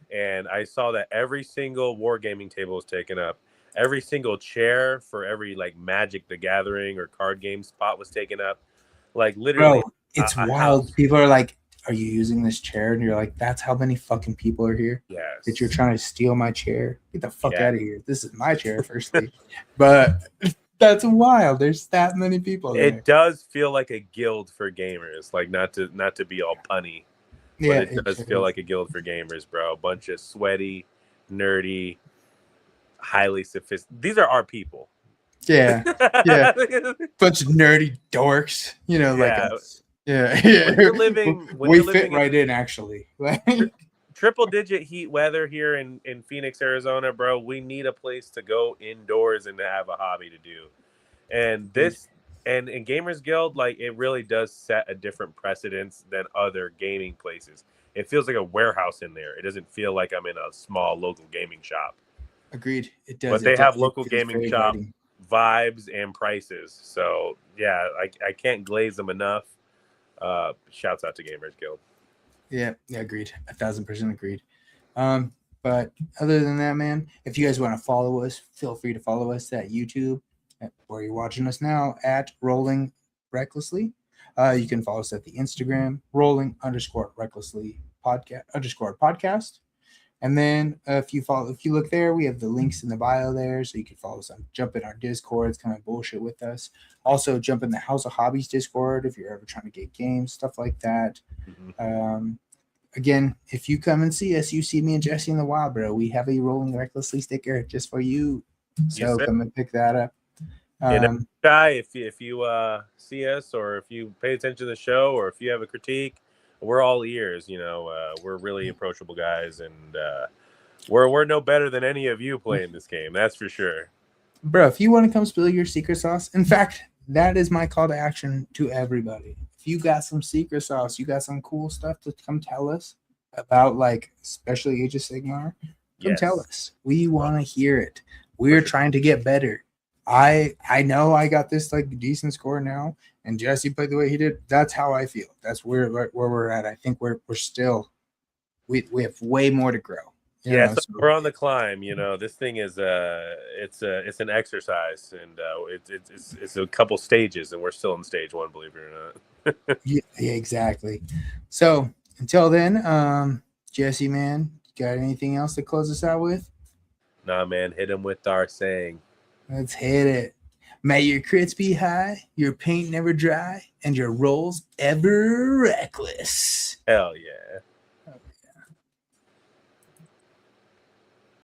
[SPEAKER 1] and I saw that every single wargaming table was taken up. Every single chair for every like Magic the Gathering or card game spot was taken up. Like literally,
[SPEAKER 2] bro, it's wild. People are like, are you using this chair? And you're like, that's how many fucking people are here.
[SPEAKER 1] Yes.
[SPEAKER 2] That you're trying to steal my chair. Get the fuck
[SPEAKER 1] Yeah.
[SPEAKER 2] out of here. This is my chair, firstly. But that's wild. There's that many people there.
[SPEAKER 1] It does feel like a guild for gamers. Like not to be all punny, but
[SPEAKER 2] Yeah,
[SPEAKER 1] it does feel like a guild for gamers, bro. A bunch of sweaty, nerdy, highly sophisticated. These are our people.
[SPEAKER 2] Yeah, yeah. Bunch of nerdy dorks. You know,
[SPEAKER 1] Yeah.
[SPEAKER 2] like yeah.
[SPEAKER 1] When you're living,
[SPEAKER 2] we fit right in, actually.
[SPEAKER 1] Triple digit heat weather here in Phoenix, Arizona, bro. We need a place to go indoors and to have a hobby to do. And this and in Gamers Guild, like it really does set a different precedence than other gaming places. It feels like a warehouse in there. It doesn't feel like I'm in a small local gaming shop.
[SPEAKER 2] Agreed. It does.
[SPEAKER 1] But they have local gaming shop vibes and prices. So yeah, I can't glaze them enough. Shouts out to Gamers Guild.
[SPEAKER 2] Yeah, agreed. 1,000% agreed. But other than that, man, if you guys want to follow us, feel free to follow us at YouTube, where you're watching us now, at Rolling Recklessly. You can follow us at the Instagram, Rolling_Recklessly podcast. And then if you look there, we have the links in the bio there, so you can follow us on, jump in our Discord. It's kind of bullshit with us. Also, jump in the House of Hobbies Discord if you're ever trying to get games, stuff like that. Mm-hmm. Again, if you come and see us, you see me and Jesse in the wild, bro. We have a Rolling Recklessly sticker just for you, so come and pick that up.
[SPEAKER 1] Guy, if you see us, or if you pay attention to the show, or if you have a critique, we're all ears. You know, we're really approachable guys, and we're no better than any of you playing this game. That's for sure,
[SPEAKER 2] bro. If you want to come spill your secret sauce, in fact, that is my call to action to everybody. If you got some secret sauce, you got some cool stuff to come tell us about, like especially Age of Sigmar, come tell us. We want to hear it. We're trying to get better. I know I got this like decent score now, and Jesse played the way he did. That's how I feel. That's where we're at. I think we're still we have way more to grow.
[SPEAKER 1] So we're on the climb. You know, this thing is it's an exercise, and it's a couple stages, and we're still in stage 1, believe it or not.
[SPEAKER 2] yeah, exactly. So until then, Jesse, man, you got anything else to close us out with?
[SPEAKER 1] Nah, man, hit him with our saying.
[SPEAKER 2] Let's hit it. May your crits be high, your paint never dry, and your rolls ever reckless.
[SPEAKER 1] Hell yeah.